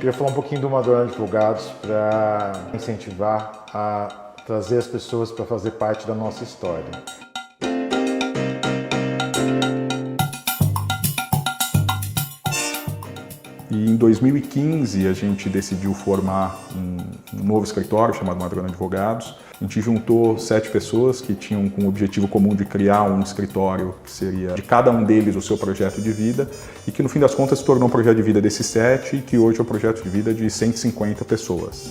queria falar um pouquinho do Madrona Advogados para incentivar a trazer as pessoas para fazer parte da nossa história. E em 2015 a gente decidiu formar um novo escritório chamado Madrona Advogados. A gente juntou 7 pessoas que tinham com o objetivo comum de criar um escritório que seria de cada um deles o seu projeto de vida e que no fim das contas se tornou um projeto de vida desses 7 e que hoje é um projeto de vida de 150 pessoas.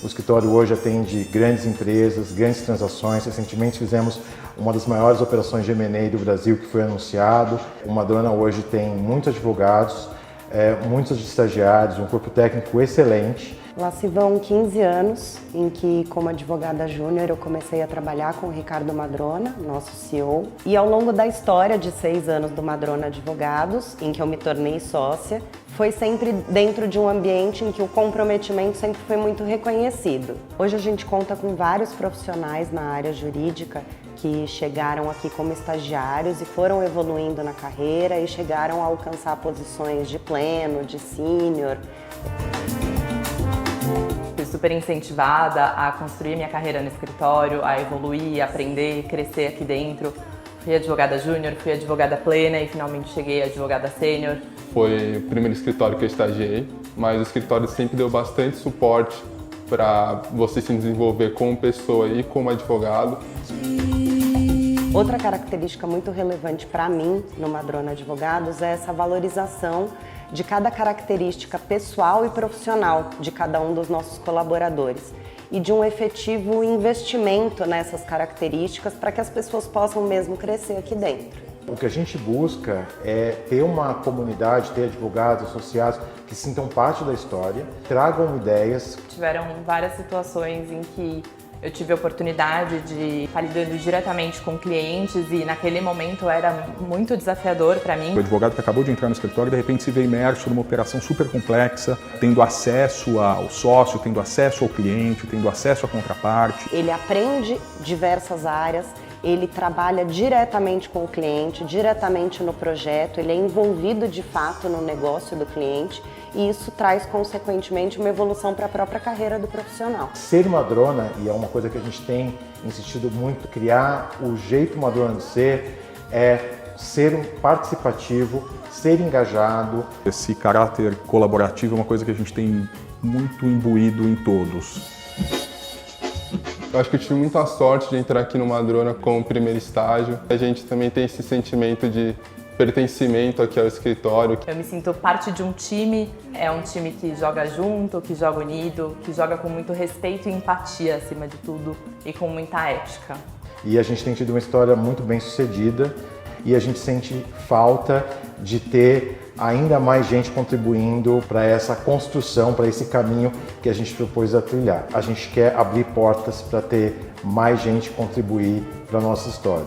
O escritório hoje atende grandes empresas, grandes transações. Recentemente fizemos uma das maiores operações de M&A do Brasil que foi anunciado. O Madrona hoje tem muitos advogados, muitos estagiários, um corpo técnico excelente. Lá se vão 15 anos em que, como advogada júnior, eu comecei a trabalhar com o Ricardo Madrona, nosso CEO. E ao longo da história de 6 anos do Madrona Advogados, em que eu me tornei sócia, foi sempre dentro de um ambiente em que o comprometimento sempre foi muito reconhecido. Hoje a gente conta com vários profissionais na área jurídica que chegaram aqui como estagiários e foram evoluindo na carreira e chegaram a alcançar posições de pleno, de sênior. Fui super incentivada a construir minha carreira no escritório, a evoluir, aprender, crescer aqui dentro. Fui advogada júnior, fui advogada plena e finalmente cheguei a advogada sênior. Foi o primeiro escritório que eu estagiei, mas o escritório sempre deu bastante suporte para você se desenvolver como pessoa e como advogado. Outra característica muito relevante para mim no Madrona Advogados é essa valorização de cada característica pessoal e profissional de cada um dos nossos colaboradores e de um efetivo investimento nessas características para que as pessoas possam mesmo crescer aqui dentro. O que a gente busca é ter uma comunidade, ter advogados, associados que sintam parte da história, tragam ideias. Tiveram várias situações em que eu tive a oportunidade de estar lidando diretamente com clientes e naquele momento era muito desafiador para mim. O advogado que acabou de entrar no escritório de repente se vê imerso numa operação super complexa, tendo acesso ao sócio, tendo acesso ao cliente, tendo acesso à contraparte. Ele aprende diversas áreas, ele trabalha diretamente com o cliente, diretamente no projeto, ele é envolvido de fato no negócio do cliente e isso traz consequentemente uma evolução para a própria carreira do profissional. Ser Madrona, e é uma coisa que a gente tem insistido muito, criar o jeito Madrona de ser, é ser um participativo, ser engajado. Esse caráter colaborativo é uma coisa que a gente tem muito imbuído em todos. Eu acho que eu tive muita sorte de entrar aqui no Madrona como primeiro estágio. A gente também tem esse sentimento de pertencimento aqui ao escritório. Eu me sinto parte de um time, é um time que joga junto, que joga unido, que joga com muito respeito e empatia acima de tudo e com muita ética. E a gente tem tido uma história muito bem sucedida e a gente sente falta de ter ainda mais gente contribuindo para essa construção, para esse caminho que a gente propôs a trilhar. A gente quer abrir portas para ter mais gente contribuir para a nossa história.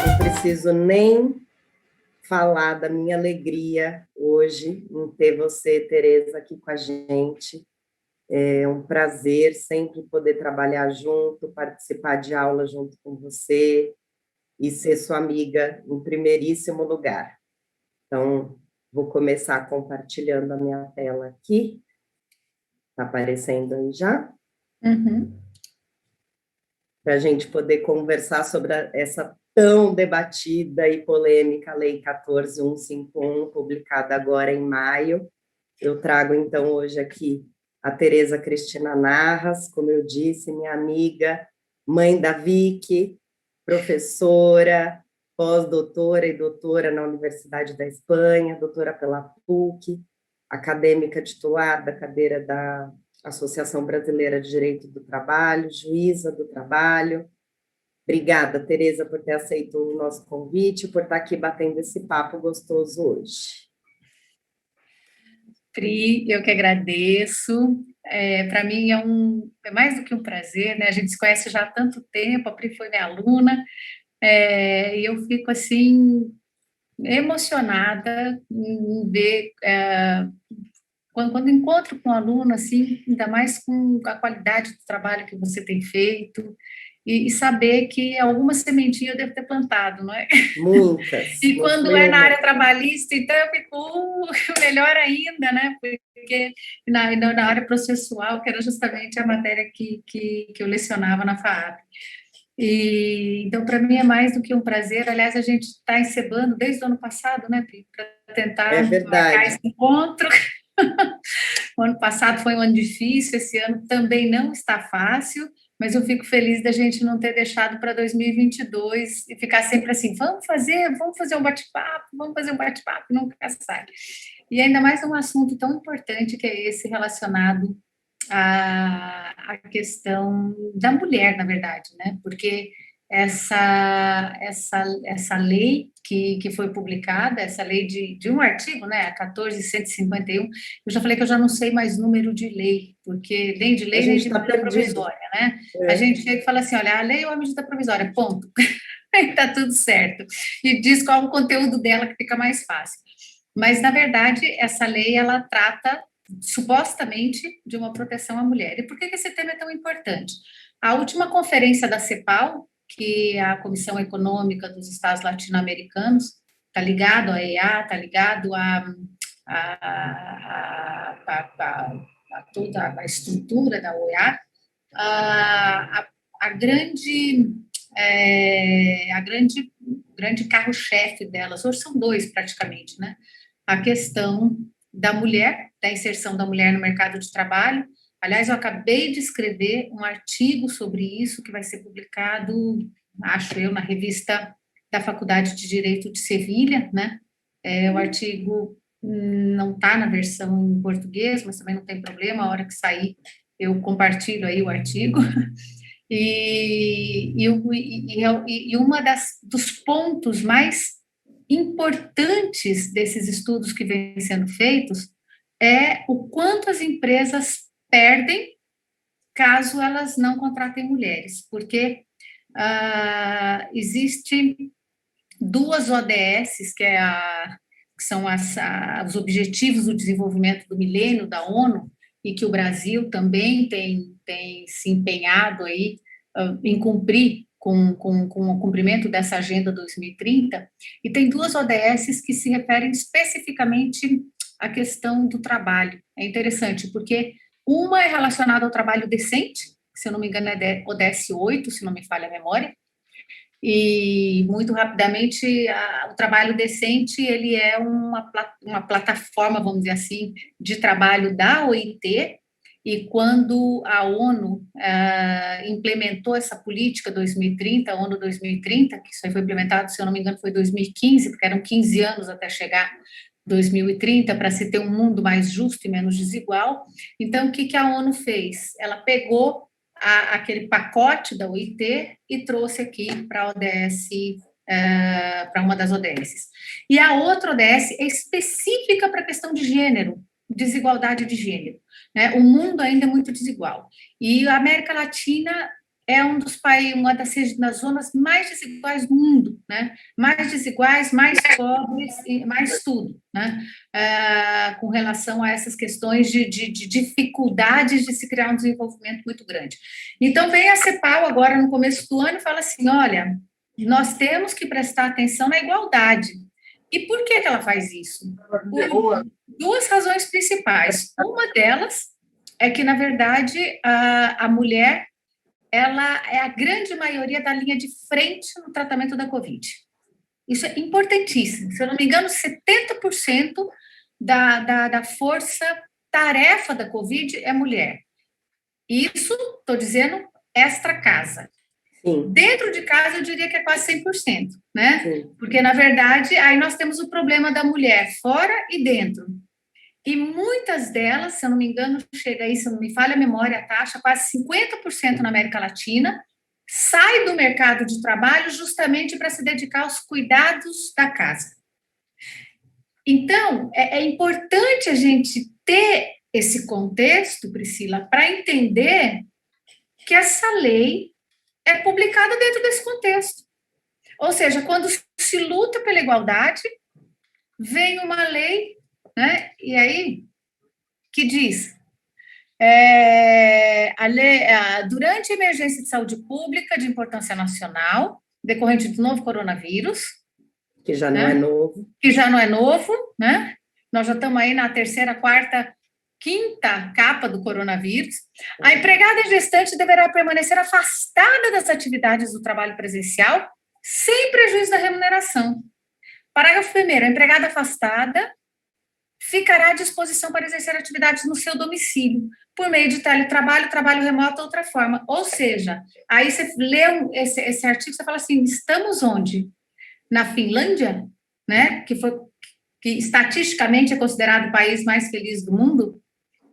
Não preciso nem falar da minha alegria hoje em ter você, Tereza, aqui com a gente. É um prazer sempre poder trabalhar junto, participar de aula junto com você e ser sua amiga em primeiríssimo lugar. Então, vou começar compartilhando a minha tela aqui. Está aparecendo aí já? Uhum. Para a gente poder conversar sobre essa tão debatida e polêmica Lei 14.151, publicada agora em maio. Eu trago, então, hoje aqui a Tereza Cristina Narras, como eu disse, minha amiga, mãe da Vicky, professora, pós-doutora e doutora na Universidade da Espanha, doutora pela PUC, acadêmica titular da cadeira da Associação Brasileira de Direito do Trabalho, juíza do trabalho. Obrigada, Tereza, por ter aceito o nosso convite, por estar aqui batendo esse papo gostoso hoje. Pri, eu que agradeço. Para mim é mais do que um prazer, né? A gente se conhece já há tanto tempo, a Pri foi minha aluna, e eu fico assim emocionada em ver quando encontro com um aluno, assim, ainda mais com a qualidade do trabalho que você tem feito. e saber que alguma sementinha eu devo ter plantado, não é? Muitas. E Não quando fui é na uma. área trabalhista, então eu fico melhor ainda, né? Porque na área processual, que era justamente a matéria que eu lecionava na FAAP. E, então, para mim é mais do que um prazer. Aliás, a gente está encebando desde o ano passado, né, para tentar É marcar verdade. esse encontro. O ano passado foi um ano difícil, esse ano também não está fácil, mas eu fico feliz da gente não ter deixado para 2022 e ficar sempre assim, vamos fazer um bate-papo, vamos fazer um bate-papo, nunca sai. E ainda mais um assunto tão importante que é esse relacionado à questão da mulher, na verdade, né? Porque essa lei que foi publicada, essa lei de um artigo, né, a 14.151, eu já falei que eu já não sei mais número de lei, porque nem de A lei, nem gente de está medida perdido. provisória, né? A É. gente chega e fala assim, olha, a lei ou a medida provisória, ponto. Está tudo certo. E diz qual o conteúdo dela que fica mais fácil. Mas, na verdade, essa lei, ela trata, supostamente, de uma proteção à mulher. E por que esse tema é tão importante? A última conferência da CEPAL, que é a Comissão Econômica dos Estados Latino-Americanos, está ligado à EA, está ligado a toda a estrutura da OEA, a grande grande carro-chefe delas, hoje são dois praticamente, né? A questão da mulher, da inserção da mulher no mercado de trabalho. Aliás, eu acabei de escrever um artigo sobre isso que vai ser publicado, acho eu, na revista da Faculdade de Direito de Sevilha, né? O artigo não está na versão em português, mas também não tem problema, a hora que sair eu compartilho aí o artigo. E uma dos pontos mais importantes desses estudos que vêm sendo feitos é o quanto as empresas perdem caso elas não contratem mulheres, porque existe duas ODS, que são os Objetivos do Desenvolvimento do Milênio da ONU, e que o Brasil também tem se empenhado aí em cumprir com o cumprimento dessa Agenda 2030, e tem duas ODS que se referem especificamente à questão do trabalho. É interessante, porque uma é relacionada ao trabalho decente, que, se eu não me engano, é ODS 8, se não me falha a memória, e muito rapidamente o trabalho decente ele é uma plataforma, vamos dizer assim, de trabalho da OIT, e quando a ONU implementou essa política 2030, a ONU 2030, que isso aí foi implementado, se eu não me engano, foi 2015, porque eram 15 anos até chegar 2030, para se ter um mundo mais justo e menos desigual. Então, o que a ONU fez? Ela pegou aquele pacote da OIT e trouxe aqui para a ODS, para uma das ODS. E a outra ODS é específica para a questão de gênero, desigualdade de gênero, né? O mundo ainda é muito desigual. E a América Latina é um dos países, uma das zonas mais desiguais do mundo, né? Mais desiguais, mais pobres, mais tudo, né? Com relação a essas questões de dificuldades de se criar um desenvolvimento muito grande. Então, vem a CEPAL agora no começo do ano e fala assim, olha, nós temos que prestar atenção na igualdade. E por que ela faz isso? Por duas razões principais. Uma delas é que, na verdade, a mulher ela é a grande maioria da linha de frente no tratamento da Covid. Isso é importantíssimo. Se eu não me engano, 70% da força-tarefa da Covid é mulher. Isso, estou dizendo, extra-casa. Sim. Dentro de casa, eu diria que é quase 100%, né? Sim. Porque, na verdade, aí nós temos o problema da mulher fora e dentro. E muitas delas, se eu não me engano, chega aí, se não me falha a memória, a taxa, quase 50% na América Latina, sai do mercado de trabalho justamente para se dedicar aos cuidados da casa. Então, é importante a gente ter esse contexto, Priscila, para entender que essa lei é publicada dentro desse contexto. Ou seja, quando se luta pela igualdade, vem uma lei, né? E aí, que diz, Durante a emergência de saúde pública de importância nacional, decorrente do novo coronavírus, que já não é novo. Que já não é novo, né? Nós já estamos aí na terceira, quarta, quinta capa do coronavírus. A empregada gestante deverá permanecer afastada das atividades do trabalho presencial, sem prejuízo da remuneração. Parágrafo 1º. A empregada afastada ficará à disposição para exercer atividades no seu domicílio, por meio de teletrabalho, trabalho remoto ou outra forma. Ou seja, aí você lê esse artigo, você fala assim, estamos onde? Na Finlândia, né? Que estatisticamente é considerado o país mais feliz do mundo.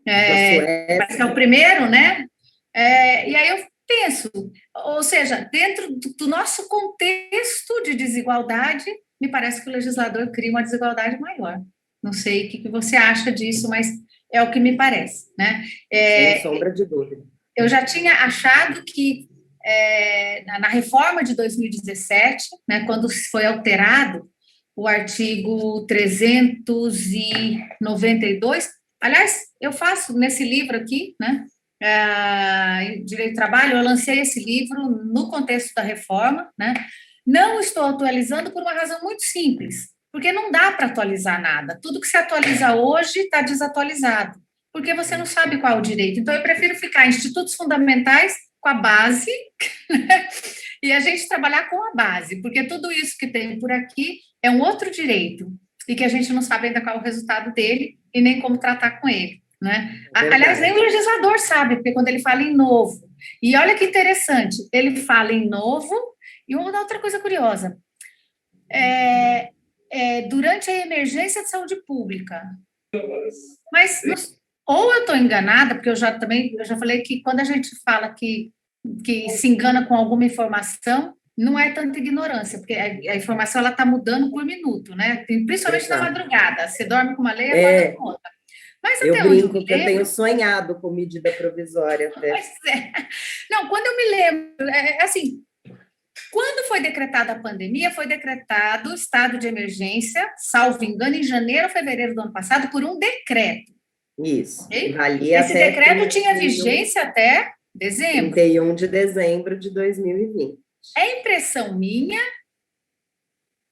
Parece que é o primeiro, né? E aí eu penso, ou seja, dentro do nosso contexto de desigualdade, me parece que o legislador cria uma desigualdade maior. Não sei o que você acha disso, mas é o que me parece, né? Sem sombra de dúvida. Eu já tinha achado que na reforma de 2017, né, quando foi alterado o artigo 392, aliás, eu faço nesse livro aqui, né, Direito do Trabalho, eu lancei esse livro no contexto da reforma, né? Não estou atualizando por uma razão muito simples, porque não dá para atualizar nada. Tudo que se atualiza hoje está desatualizado, porque você não sabe qual é o direito. Então, eu prefiro ficar em institutos fundamentais com a base, né? E a gente trabalhar com a base, porque tudo isso que tem por aqui é um outro direito, e que a gente não sabe ainda qual é o resultado dele e nem como tratar com ele, né? Aliás, nem o legislador sabe, porque quando ele fala em novo, e olha que interessante, ele fala em novo, e uma outra coisa curiosa, durante a emergência de saúde pública, mas ou eu estou enganada, porque eu já falei que quando a gente fala que se engana com alguma informação, não é tanta ignorância, porque a informação ela está mudando por minuto, né? Principalmente na madrugada. Você dorme com uma lei, acorda com outra. Mas eu brinco que eu tenho sonhado com medida provisória até. Pois é. Não, quando eu me lembro, assim, quando foi decretada a pandemia, foi decretado estado de emergência, salvo engano, em janeiro ou fevereiro do ano passado, por um decreto. Isso. Esse decreto tinha vigência até dezembro. 31 de dezembro de 2020. É impressão minha,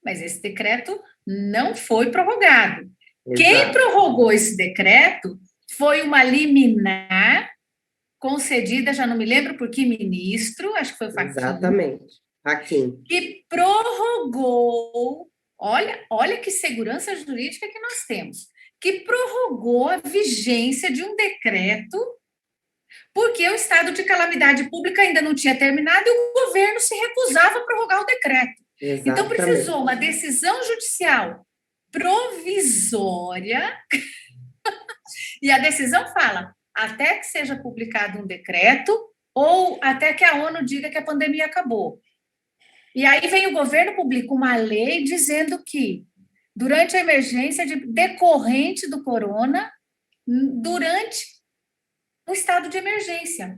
mas esse decreto não foi prorrogado. Exato. Quem prorrogou esse decreto foi uma liminar concedida, já não me lembro por que ministro, acho que foi o Fachin. Exatamente, Fachin. Que prorrogou, olha que segurança jurídica que nós temos, que prorrogou a vigência de um decreto porque o estado de calamidade pública ainda não tinha terminado e o governo se recusava a prorrogar o decreto. Exatamente. Então, precisou uma decisão judicial provisória e a decisão fala até que seja publicado um decreto ou até que a ONU diga que a pandemia acabou. E aí vem o governo, publica uma lei dizendo que durante a emergência decorrente do corona, durante o estado de emergência.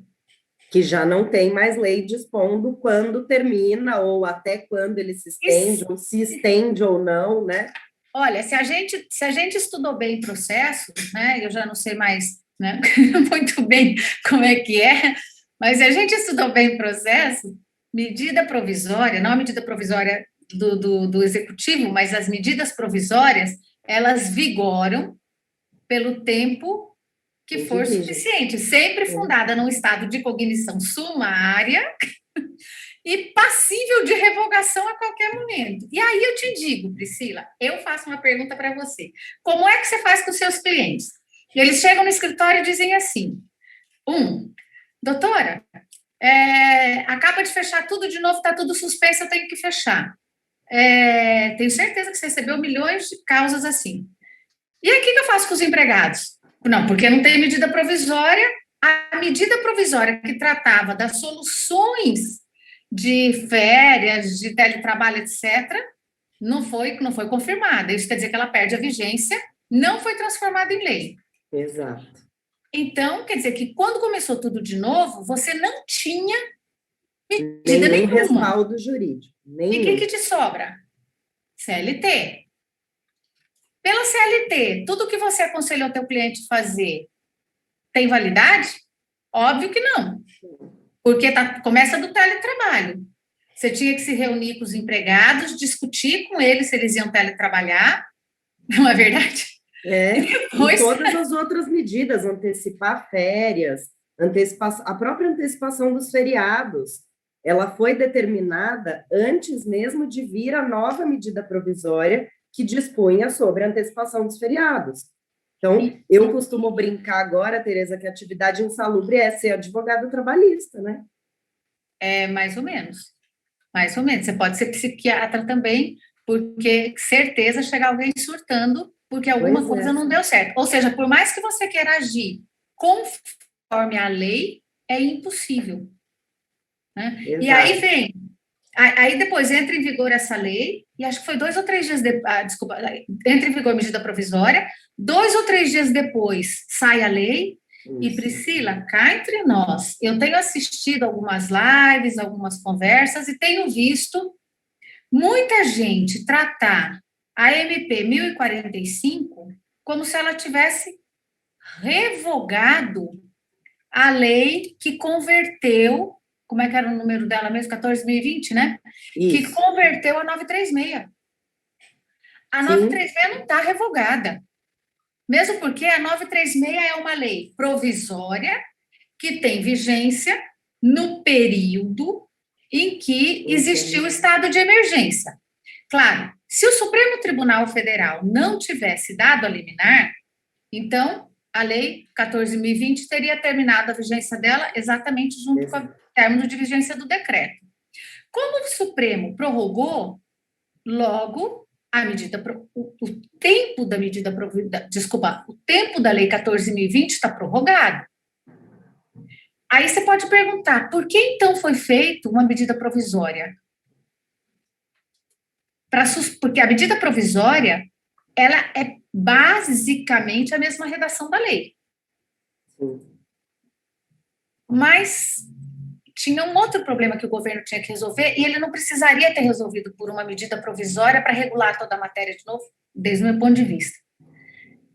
Que já não tem mais lei dispondo quando termina, ou até quando ele se estende, ou se estende ou não, né? Olha, se a gente estudou bem o processo, né? Eu já não sei mais, né, muito bem como é que é, mas se a gente estudou bem o processo, medida provisória, não a medida provisória do executivo, mas as medidas provisórias, elas vigoram pelo tempo que for suficiente, sempre fundada num estado de cognição sumária e passível de revogação a qualquer momento. E aí eu te digo, Priscila, eu faço uma pergunta para você. Como é que você faz com os seus clientes? Eles chegam no escritório e dizem assim, doutora, acaba de fechar tudo de novo, está tudo suspenso, eu tenho que fechar. Tenho certeza que você recebeu milhões de causas assim. E aí o que eu faço com os empregados? Não, porque não tem medida provisória. A medida provisória que tratava das soluções de férias, de teletrabalho, etc., não foi confirmada. Isso quer dizer que ela perde a vigência, não foi transformada em lei. Exato. Então, quer dizer que quando começou tudo de novo, você não tinha medida nenhuma. Respaldo jurídico. E o que te sobra? CLT. Pela CLT, tudo que você aconselhou o teu cliente fazer, Tem validade? Óbvio que não, porque começa do teletrabalho. Você tinha que se reunir com os empregados, discutir com eles se eles iam teletrabalhar, não é verdade? E todas as outras medidas, antecipar férias, a própria antecipação dos feriados, ela foi determinada antes mesmo de vir a nova medida provisória que dispunha sobre a antecipação dos feriados. Então, eu costumo brincar agora, Tereza, que a atividade insalubre é ser advogado trabalhista, né? É, mais ou menos. Mais ou menos. Você pode ser psiquiatra também, porque certeza chegar alguém surtando porque alguma coisa não deu certo. Ou seja, por mais que você queira agir conforme a lei, é impossível. Né? E aí depois entra em vigor essa lei, e acho que foi 2 ou 3 dias depois, entra em vigor a medida provisória, 2 ou 3 dias depois sai a lei. E Priscila, cá entre nós, eu tenho assistido algumas lives, algumas conversas, e tenho visto muita gente tratar a MP 1045 como se ela tivesse revogado a lei que converteu, como é que era o número dela mesmo? 14.020, né? Isso. Que converteu a 936. A 936 não está revogada. Mesmo porque a 936 é uma lei provisória que tem vigência no período em que existiu o estado de emergência. Claro, se o Supremo Tribunal Federal não tivesse dado a liminar, então a lei 14.020 teria terminado a vigência dela exatamente junto com o término de vigência do decreto. Como o Supremo prorrogou, logo a medida, o tempo da medida, o tempo da lei 14.020 está prorrogado. Aí você pode perguntar, por que então foi feita uma medida provisória? Porque a medida provisória, ela é basicamente a mesma redação da lei. Mas tinha um outro problema que o governo tinha que resolver, e ele não precisaria ter resolvido por uma medida provisória para regular toda a matéria de novo, desde o meu ponto de vista,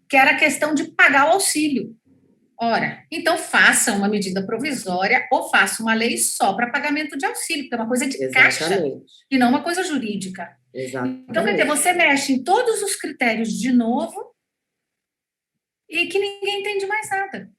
que era a questão de pagar o auxílio. Ora, então faça uma medida provisória ou faça uma lei só para pagamento de auxílio, que é uma coisa de caixa e não uma coisa jurídica. Exatamente. Então, quer dizer, você mexe em todos os critérios de novo e que ninguém entende mais nada.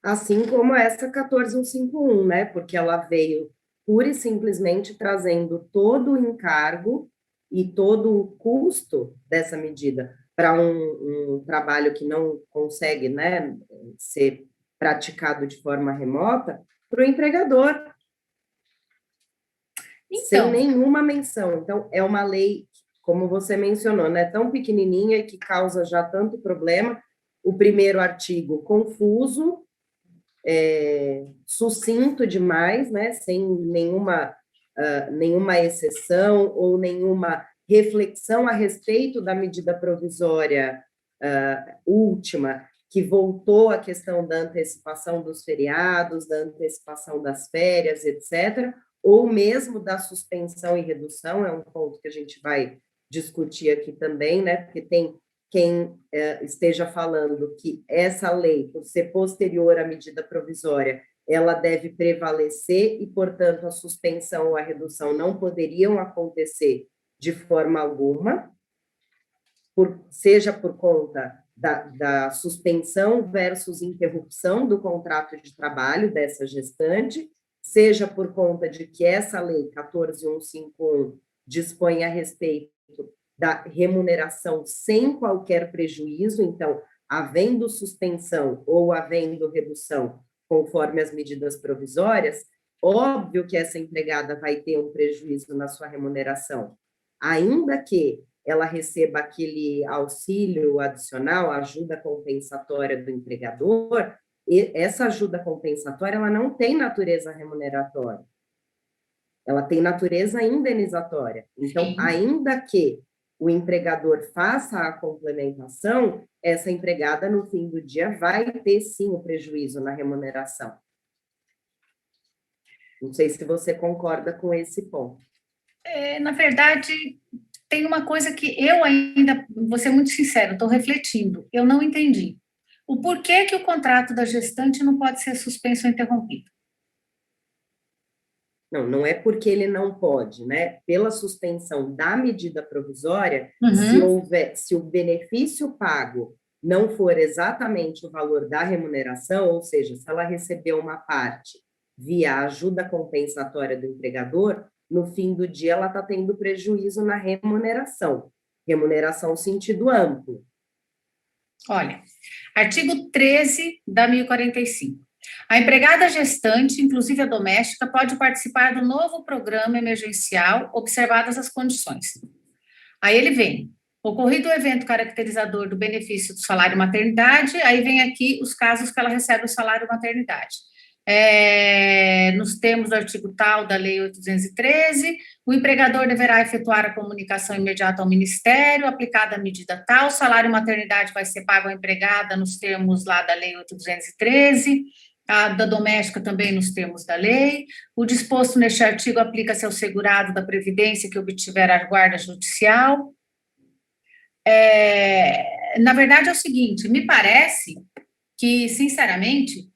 Assim como essa 14.151, né? Porque ela veio pura e simplesmente trazendo todo o encargo e todo o custo dessa medida para um trabalho que não consegue, né, ser praticado de forma remota, para o empregador. Sem nenhuma menção. Então, é uma lei, como você mencionou, né, tão pequenininha e que causa já tanto problema. O primeiro artigo, confuso, sucinto demais, né, sem nenhuma exceção ou nenhuma reflexão a respeito da medida provisória última, que voltou à questão da antecipação dos feriados, da antecipação das férias, etc., ou mesmo da suspensão e redução, é um ponto que a gente vai discutir aqui também, né, porque tem quem esteja falando que essa lei, por ser posterior à medida provisória, ela deve prevalecer e, portanto, a suspensão ou a redução não poderiam acontecer de forma alguma, seja por conta da suspensão versus interrupção do contrato de trabalho dessa gestante, seja por conta de que essa lei 14.151 dispõe a respeito da remuneração sem qualquer prejuízo, então, havendo suspensão ou havendo redução, conforme as medidas provisórias, óbvio que essa empregada vai ter um prejuízo na sua remuneração, ainda que ela receba aquele auxílio adicional, ajuda compensatória do empregador, e essa ajuda compensatória, ela não tem natureza remuneratória, ela tem natureza indenizatória. Então, ainda que o empregador faça a complementação, essa empregada, no fim do dia, vai ter, sim, o prejuízo na remuneração. Não sei se você concorda com esse ponto. Na verdade, tem uma coisa que eu ainda, vou ser muito sincera, estou refletindo, eu não entendi. o porquê que o contrato da gestante não pode ser suspenso ou interrompido. Não, não é porque ele não pode, né? Pela suspensão da medida provisória, se o benefício pago não for exatamente o valor da remuneração, ou seja, se ela recebeu uma parte via ajuda compensatória do empregador, no fim do dia ela está tendo prejuízo na remuneração. Remuneração sentido amplo. Olha, artigo 13 da 1045. A empregada gestante, inclusive a doméstica, pode participar do novo programa emergencial, observadas as condições. Aí ele vem, ocorrido o evento caracterizador do benefício do salário maternidade, aí vem aqui os casos que ela recebe o salário maternidade. Nos termos do artigo tal da Lei 813, o empregador deverá efetuar a comunicação imediata ao Ministério, aplicada a medida tal, o salário maternidade vai ser pago à empregada nos termos lá da Lei 813, a da doméstica também nos termos da lei. O disposto neste artigo aplica-se ao segurado da Previdência que obtiver a guarda judicial. Na verdade, é o seguinte, me parece que, sinceramente,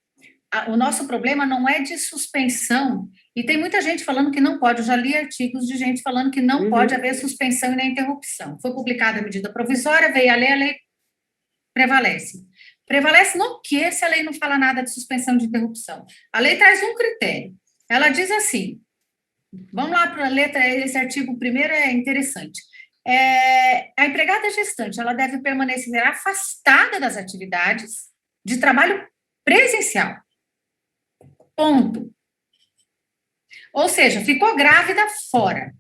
o nosso problema não é de suspensão, e tem muita gente falando que não pode, eu já li artigos de gente falando que não pode haver suspensão e nem interrupção. Foi publicada a medida provisória, veio a lei prevalece. Prevalece no quê, se a lei não fala nada de suspensão de interrupção? A lei traz um critério. Ela diz assim, vamos lá para a letra, esse artigo primeiro é interessante. A empregada gestante, ela deve permanecer afastada das atividades de trabalho presencial. Ponto. Ou seja, ficou grávida fora.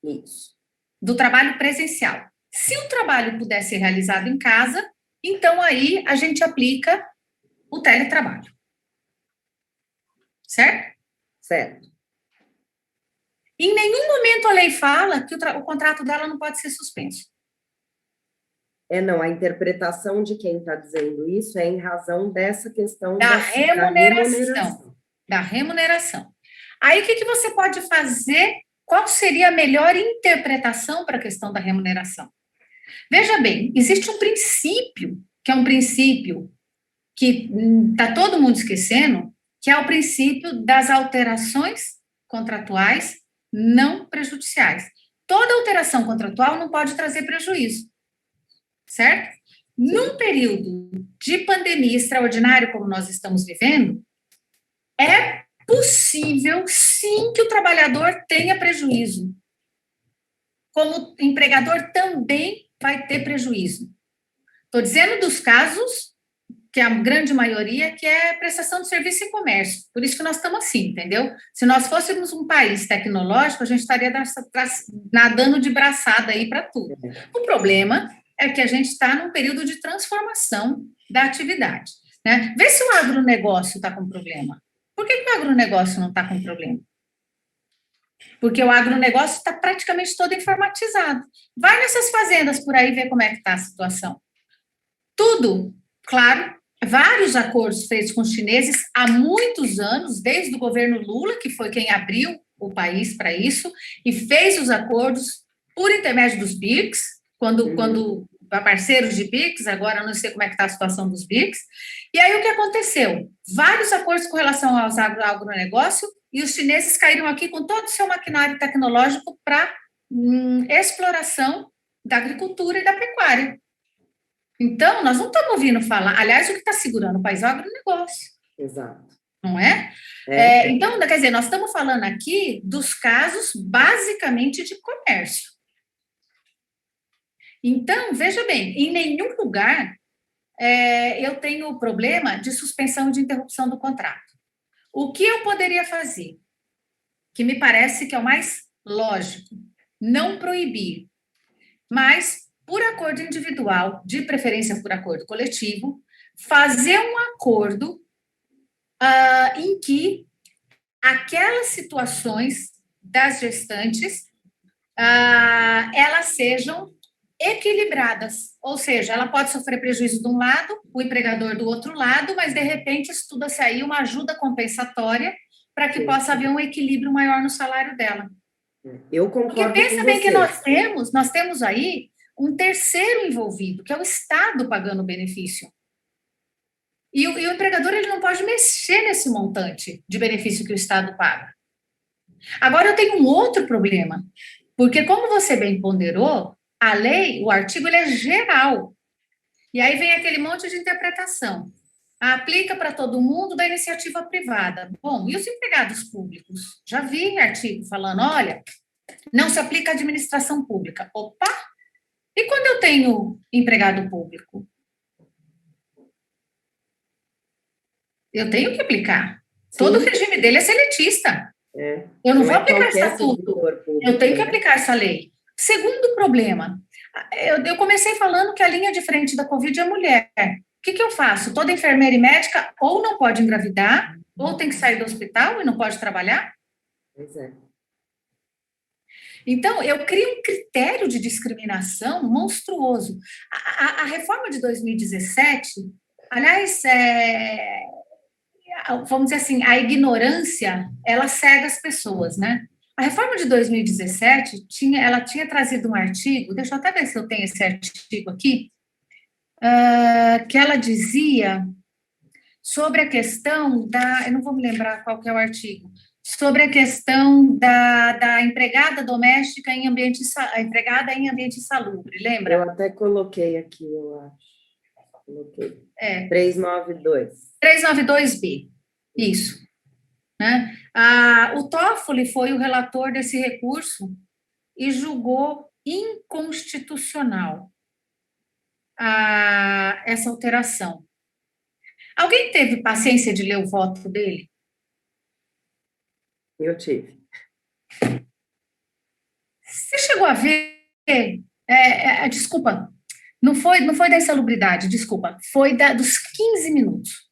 Isso. Do trabalho presencial. Se o trabalho puder ser realizado em casa, então aí a gente aplica o teletrabalho. Certo? Certo. Em nenhum momento a lei fala que o contrato dela não pode ser suspenso. Não, a interpretação de quem está dizendo isso é em razão dessa questão da remuneração. Da remuneração. Aí, o que você pode fazer? Qual seria a melhor interpretação para a questão da remuneração? Veja bem, existe um princípio, que é um princípio que está todo mundo esquecendo, que é o princípio das alterações contratuais não prejudiciais. Toda alteração contratual não pode trazer prejuízo, certo? Num período de pandemia extraordinário como nós estamos vivendo, é possível, sim, que o trabalhador tenha prejuízo. Como empregador também vai ter prejuízo. Estou dizendo dos casos, que a grande maioria, que é prestação de serviço e comércio. Por isso que nós estamos assim, entendeu? Se nós fôssemos um país tecnológico, a gente estaria nadando de braçada aí para tudo. O problema é que a gente está num período de transformação da atividade, né? Vê se o agronegócio está com problema. Por que o agronegócio não está com problema? Porque o agronegócio está praticamente todo informatizado. Vai nessas fazendas por aí ver como é que está a situação. Tudo, claro, vários acordos feitos com os chineses há muitos anos, desde o governo Lula, que foi quem abriu o país para isso, e fez os acordos por intermédio dos BRICS, quando parceiros de BRICS, agora eu não sei como é que está a situação dos BRICS. E aí o que aconteceu? Vários acordos com relação ao agronegócio, e os chineses caíram aqui com todo o seu maquinário tecnológico para exploração da agricultura e da pecuária. Então, nós não estamos ouvindo falar. Aliás, o que está segurando o país é o agronegócio. Exato. Não é? Então, quer dizer, nós estamos falando aqui dos casos basicamente de comércio. Então, veja bem, em nenhum lugar eu tenho o problema de suspensão de interrupção do contrato. O que eu poderia fazer? Que me parece que é o mais lógico, não proibir, mas por acordo individual, de preferência por acordo coletivo, fazer um acordo em que aquelas situações das gestantes elas sejam equilibradas, ou seja, ela pode sofrer prejuízo de um lado, o empregador do outro lado, mas de repente estuda-se aí uma ajuda compensatória para que possa haver um equilíbrio maior no salário dela. Eu concordo. Porque pensa bem que nós temos aí um terceiro envolvido, que é o Estado pagando o benefício. E o empregador ele não pode mexer nesse montante de benefício que o Estado paga. Agora, eu tenho um outro problema, porque, como você bem ponderou, a lei, o artigo, ele é geral. E aí vem aquele monte de interpretação. Aplica para todo mundo da iniciativa privada. Bom, e os empregados públicos? Já vi artigo falando, olha, não se aplica à administração pública. Opa! E quando eu tenho empregado público? Eu tenho que aplicar. Sim. Todo o regime dele é seletista. É. Eu não Não vou é aplicar qualquer estatuto. servidor público, Eu tenho que né? aplicar essa lei. Segundo problema, eu comecei falando que a linha de frente da Covid é mulher. O que eu faço? Toda enfermeira e médica ou não pode engravidar, ou tem que sair do hospital e não pode trabalhar? Pois é. Então, eu crio um critério de discriminação monstruoso. A reforma de 2017, aliás, vamos dizer assim, a ignorância, ela cega as pessoas, né? A reforma de 2017, ela tinha trazido um artigo, deixa eu até ver se eu tenho esse artigo aqui, que ela dizia sobre a questão eu não vou me lembrar qual que é o artigo, sobre a questão da empregada doméstica em ambiente, empregada em ambiente insalubre, lembra? Eu até coloquei aqui, eu acho. Coloquei. 392B, isso. Né? O Toffoli foi o relator desse recurso e julgou inconstitucional essa alteração. Alguém teve paciência de ler o voto dele? Eu tive. Você chegou a ver? Desculpa, não foi da insalubridade, desculpa, foi dos 15 minutos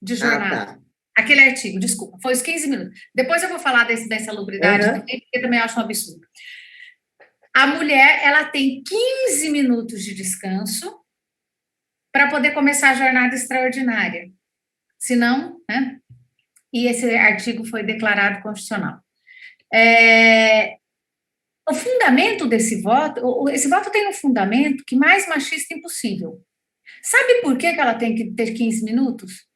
de jornada. Tá. Aquele artigo, desculpa, foi os 15 minutos. Depois eu vou falar da insalubridade também, porque também acho um absurdo. A mulher, ela tem 15 minutos de descanso para poder começar a jornada extraordinária. Senão, né? E esse artigo foi declarado constitucional. O fundamento desse voto, esse voto tem um fundamento que mais machista impossível. Sabe por que ela tem que ter 15 minutos?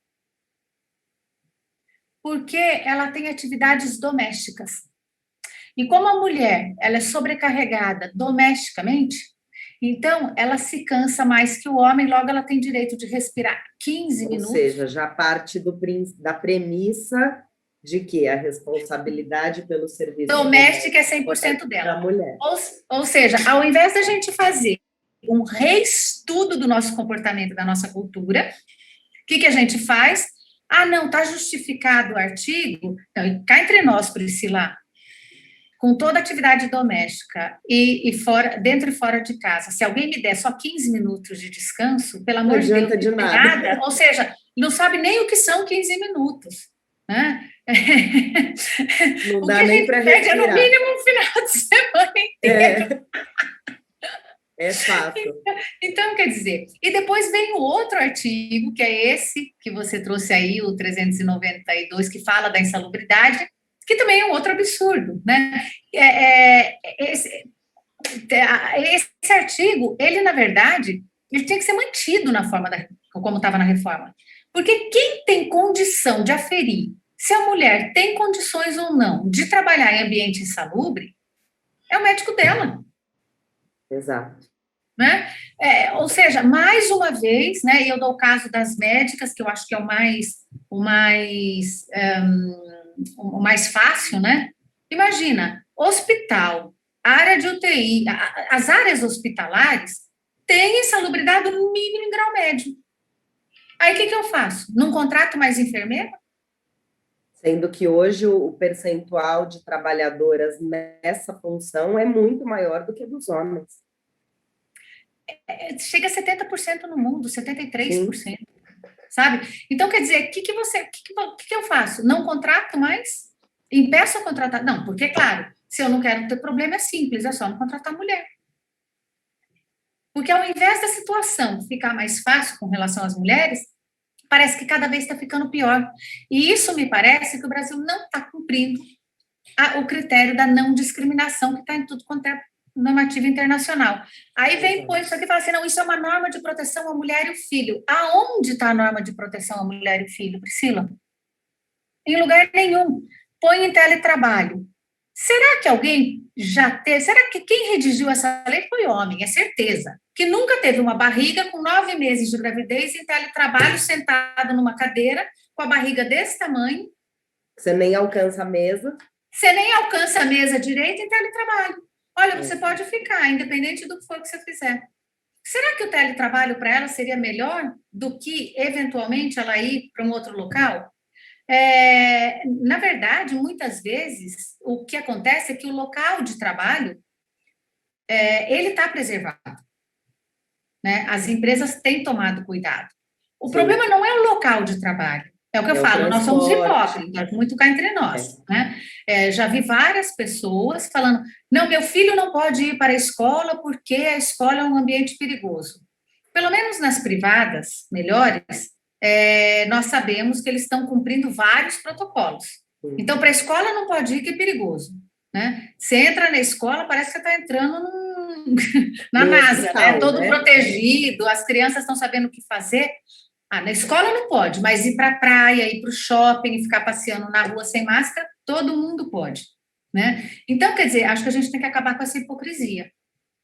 Porque ela tem atividades domésticas. E como a mulher ela é sobrecarregada domesticamente, então ela se cansa mais que o homem, logo ela tem direito de respirar 15 minutos. Ou seja, já parte da premissa de que a responsabilidade pelo serviço doméstica é 100% dela. Da mulher. Ou seja, ao invés da gente fazer um reestudo do nosso comportamento, da nossa cultura, o que a gente faz? Não, está justificado o artigo. Então, cá entre nós, Priscila, com toda atividade doméstica e fora, dentro e fora de casa, se alguém me der só 15 minutos de descanso, pelo amor de Deus, não adianta de nada. Ou seja, não sabe nem o que são 15 minutos. Né? Não dá nem para respirar. No mínimo um final de semana inteiro. É fato. Então, quer dizer, e depois vem o outro artigo, que é esse que você trouxe aí, o 392, que fala da insalubridade, que também é um outro absurdo, né? Esse artigo, ele, na verdade, ele tinha que ser mantido na forma como estava na reforma. Porque quem tem condição de aferir se a mulher tem condições ou não de trabalhar em ambiente insalubre é o médico dela. Exato. Né? Ou seja, mais uma vez, né, e eu dou o caso das médicas, que eu acho que é o mais fácil, né? Imagina, hospital, área de UTI, as áreas hospitalares têm insalubridade no mínimo em grau médio. Aí, o que eu faço? Não contrato mais enfermeira? Sendo que hoje o percentual de trabalhadoras nessa função é muito maior do que dos homens. Chega a 70% no mundo, 73%. Sim. Sabe? Então, quer dizer, o que eu faço? Não contrato mais? Impeço a contratar? Não, porque, claro, se eu não quero ter problema, é simples, é só não contratar mulher. Porque ao invés da situação ficar mais fácil com relação às mulheres, parece que cada vez está ficando pior. E isso me parece que o Brasil não está cumprindo o critério da não discriminação que está em tudo quanto é normativa internacional. Aí vem põe isso aqui e fala assim, não, isso é uma norma de proteção à mulher e o filho. Aonde está a norma de proteção à mulher e o filho, Priscila? Em lugar nenhum. Põe em teletrabalho. Será que alguém já teve? Será que quem redigiu essa lei foi homem? É certeza. Que nunca teve uma barriga com 9 meses de gravidez em teletrabalho, sentado numa cadeira, com a barriga desse tamanho. Você nem alcança a mesa. Você nem alcança a mesa direita em teletrabalho. Olha, você pode ficar, independente do que for que você fizer. Será que o teletrabalho para ela seria melhor do que, eventualmente, ela ir para um outro local? Na verdade, muitas vezes, o que acontece é que o local de trabalho, ele está preservado. Né? As empresas têm tomado cuidado. O Sim. problema não é o local de trabalho. É o que eu falo, nós somos hipócritas, muito cá entre nós. Né? Já vi várias pessoas falando, não, meu filho não pode ir para a escola porque a escola é um ambiente perigoso. Pelo menos nas privadas melhores, nós sabemos que eles estão cumprindo vários protocolos. Então, para a escola não pode ir, que é perigoso. Né? Você entra na escola, parece que você está entrando na NASA, hospital, né? Todo protegido, as crianças estão sabendo o que fazer. Na escola não pode, mas ir para a praia, ir para o shopping e ficar passeando na rua sem máscara, todo mundo pode. Né? Então, quer dizer, acho que a gente tem que acabar com essa hipocrisia,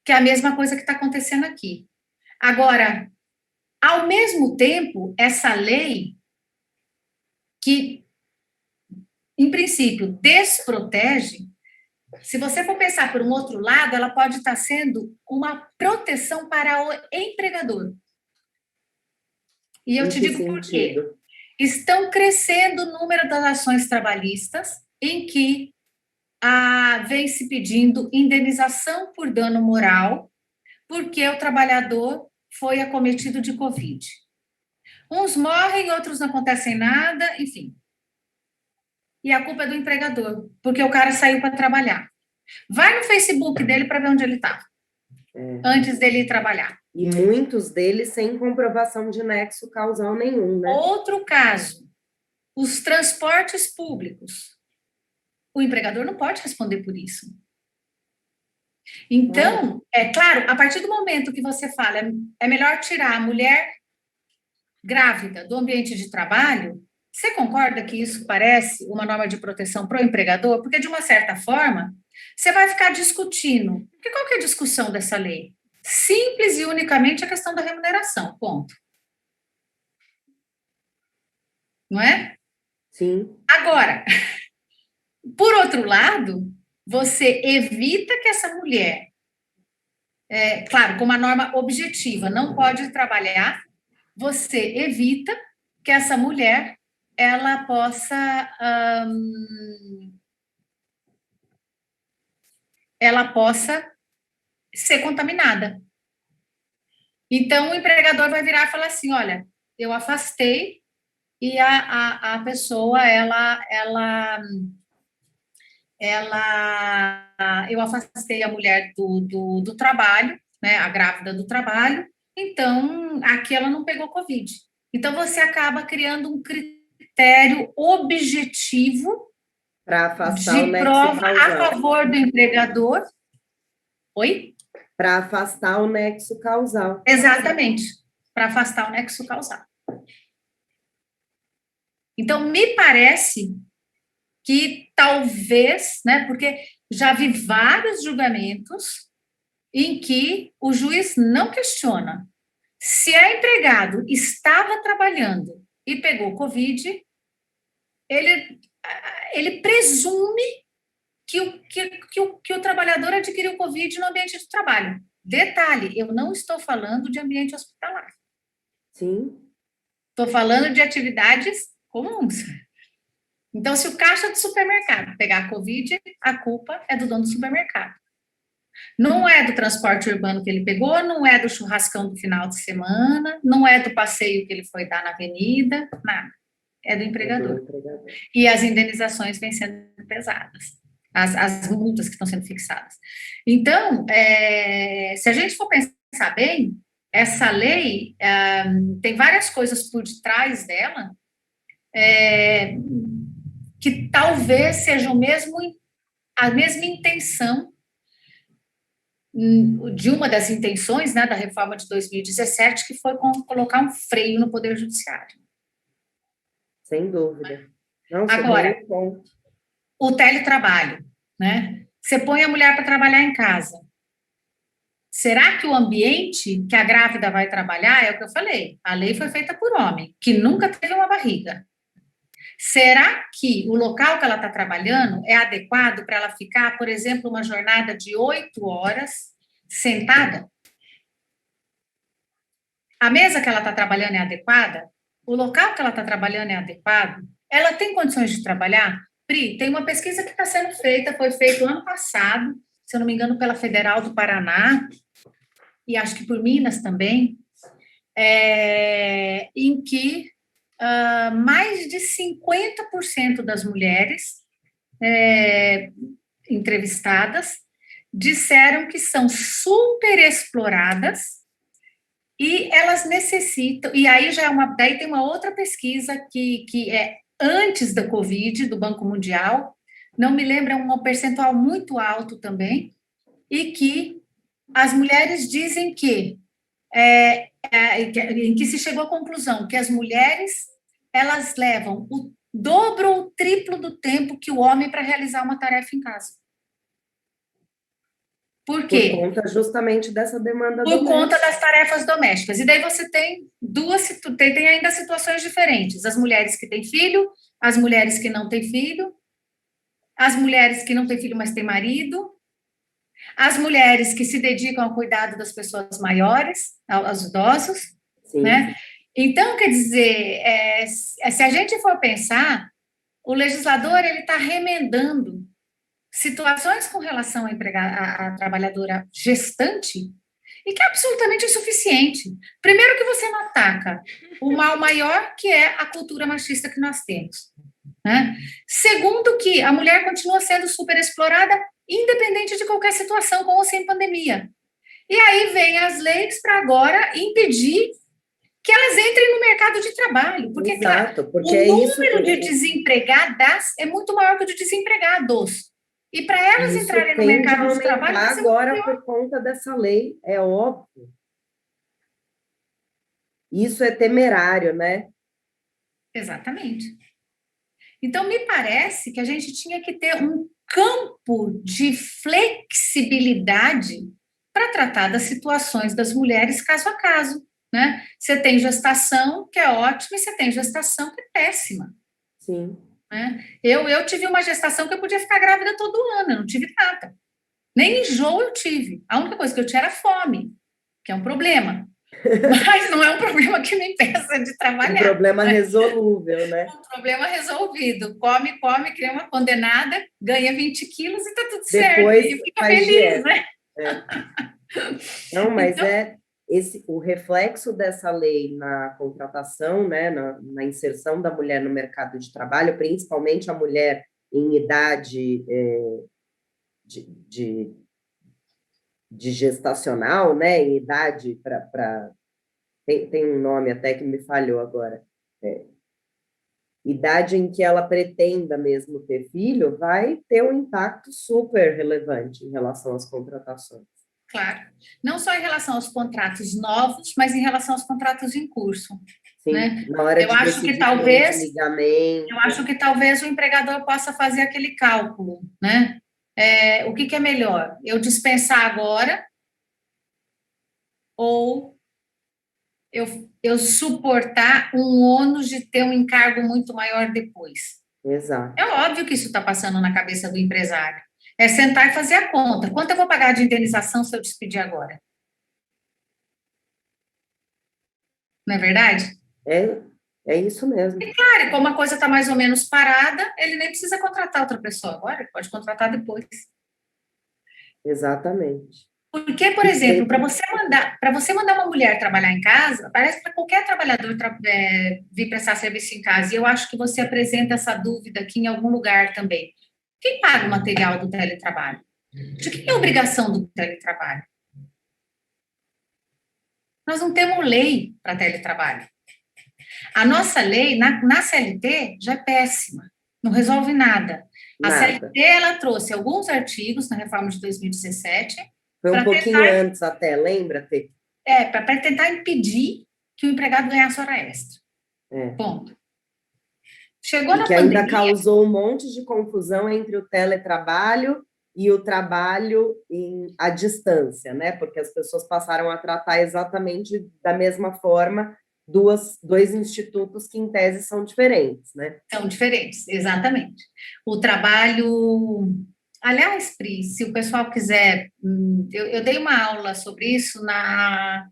que é a mesma coisa que está acontecendo aqui. Agora, ao mesmo tempo, essa lei que, em princípio, desprotege, se você for pensar por um outro lado, ela pode estar sendo uma proteção para o empregador. E eu te digo por quê. Estão crescendo o número das ações trabalhistas em que vem se pedindo indenização por dano moral porque o trabalhador foi acometido de Covid. Uns morrem, outros não acontecem nada, enfim. E a culpa é do empregador, porque o cara saiu para trabalhar. Vai no Facebook dele para ver onde ele estava, antes dele ir trabalhar. E muitos deles sem comprovação de nexo causal nenhum, né? Outro caso, os transportes públicos. O empregador não pode responder por isso. Então, claro, a partir do momento que você fala, é melhor tirar a mulher grávida do ambiente de trabalho, você concorda que isso parece uma norma de proteção para o empregador? Porque, de uma certa forma, você vai ficar discutindo. Porque qual que é a discussão dessa lei? Simples e unicamente a questão da remuneração, ponto. Não é? Sim. Agora, por outro lado, você evita que essa mulher, claro, com uma norma objetiva, não pode trabalhar, você evita que essa mulher, ela possa ser contaminada. Então, o empregador vai virar e falar assim, olha, eu afastei e a pessoa, eu afastei a mulher do trabalho, né, a grávida do trabalho, então, aqui ela não pegou Covid. Então, você acaba criando um critério objetivo para afastar de o nexo prova causal. a favor do empregador. Oi? Para afastar o nexo causal. Exatamente, para afastar o nexo causal. Então, me parece que talvez, né, porque já vi vários julgamentos em que o juiz não questiona se a empregado estava trabalhando e pegou Covid, ele presume que o trabalhador adquiriu Covid no ambiente de trabalho. Detalhe, eu não estou falando de ambiente hospitalar. Sim. Estou falando de atividades comuns. Então, se o caixa do supermercado pegar Covid, a culpa é do dono do supermercado. Não é do transporte urbano que ele pegou, não é do churrascão do final de semana, não é do passeio que ele foi dar na avenida, nada. É do empregador. E as indenizações vêm sendo pesadas. As multas que estão sendo fixadas. Então, se a gente for pensar bem, essa lei tem várias coisas por detrás dela que talvez sejam a mesma intenção de uma das intenções, né, da reforma de 2017, que foi colocar um freio no Poder Judiciário. Sem dúvida. Não, Agora, o teletrabalho, né? Você põe a mulher para trabalhar em casa. Será que o ambiente que a grávida vai trabalhar, é o que eu falei, a lei foi feita por homem, que nunca teve uma barriga. Será que o local que ela está trabalhando é adequado para ela ficar, por exemplo, uma jornada de 8 horas sentada? A mesa que ela está trabalhando é adequada? O local que ela está trabalhando é adequado? Ela tem condições de trabalhar? Pri, tem uma pesquisa que está sendo feita, foi feita ano passado, se eu não me engano, pela Federal do Paraná, e acho que por Minas também, em que mais de 50% das mulheres entrevistadas disseram que são superexploradas e elas necessitam, e aí daí tem uma outra pesquisa que é antes da Covid, do Banco Mundial, não me lembro, é um percentual muito alto também, e que as mulheres dizem que em que se chegou à conclusão que as mulheres, elas levam o dobro ou o triplo do tempo que o homem para realizar uma tarefa em casa. Por quê? Por conta justamente dessa demanda doméstica. Por conta das tarefas domésticas. E daí você tem tem ainda situações diferentes. As mulheres que têm filho, as mulheres que não têm filho, as mulheres que não têm filho, mas têm marido, as mulheres que se dedicam ao cuidado das pessoas maiores, aos idosos, Sim. Né? Então, quer dizer, se a gente for pensar, o legislador ele está remendando situações com relação à trabalhadora gestante e que é absolutamente insuficiente. Primeiro que você não ataca o mal maior, que é a cultura machista que nós temos. Né? Segundo que a mulher continua sendo superexplorada, independente de qualquer situação, com ou sem pandemia. E aí vem as leis para agora impedir que elas entrem no mercado de trabalho. Porque, Exato, porque o número de desempregadas é muito maior que o de desempregados. E para elas entrarem no mercado de trabalho... Agora, por conta dessa lei, é óbvio. Isso é temerário, né? Exatamente. Então, me parece que a gente tinha que ter um campo de flexibilidade para tratar das situações das mulheres caso a caso, né? Você tem gestação, que é ótima, e você tem gestação, que é péssima. Sim. Né? Eu tive uma gestação que eu podia ficar grávida todo ano, eu não tive nada. Nem enjoo eu tive. A única coisa que eu tinha era fome, que é um problema. Mas não é um problema que me impeça de trabalhar. Um problema resolúvel, né? Um problema resolvido. Come, cria uma condenada, ganha 20 quilos e tá tudo Depois certo. E fica feliz, né? Não, mas então, o reflexo dessa lei na contratação, né, na inserção da mulher no mercado de trabalho, principalmente a mulher em idade de gestacional, né, em idade para... Tem um nome até que me falhou agora. Idade em que ela pretenda mesmo ter filho, vai ter um impacto super relevante em relação às contratações. Claro. Não só em relação aos contratos novos, mas em relação aos contratos em curso. Sim, né? Na hora eu acho que talvez o empregador possa fazer aquele cálculo, né? O que é melhor? Eu dispensar agora ou eu suportar um ônus de ter um encargo muito maior depois? Exato. É óbvio que isso está passando na cabeça do empresário. É sentar e fazer a conta. Quanto eu vou pagar de indenização se eu despedir agora? Não é verdade? É isso mesmo. E claro, como a coisa está mais ou menos parada, ele nem precisa contratar outra pessoa agora, ele pode contratar depois. Exatamente. Porque, por exemplo, para você mandar uma mulher trabalhar em casa, parece para qualquer trabalhador vir prestar serviço em casa, e eu acho que você apresenta essa dúvida aqui em algum lugar também. Quem paga o material do teletrabalho? De quem é a obrigação do teletrabalho? Nós não temos lei para teletrabalho. A nossa lei, na CLT, já é péssima, não resolve nada. A CLT, ela trouxe alguns artigos na reforma de 2017. Foi um Pra pouquinho tentar- antes até, lembra, Tê? para tentar impedir que o empregado ganhasse hora extra. É. Ponto. Chegou E na que ainda pandemia, causou um monte de confusão entre o teletrabalho e o trabalho à distância, né? Porque as pessoas passaram a tratar exatamente da mesma forma dois institutos que, em tese, são diferentes, né? são diferentes, exatamente. O trabalho... Aliás, Pri, se o pessoal quiser... Eu dei uma aula sobre isso na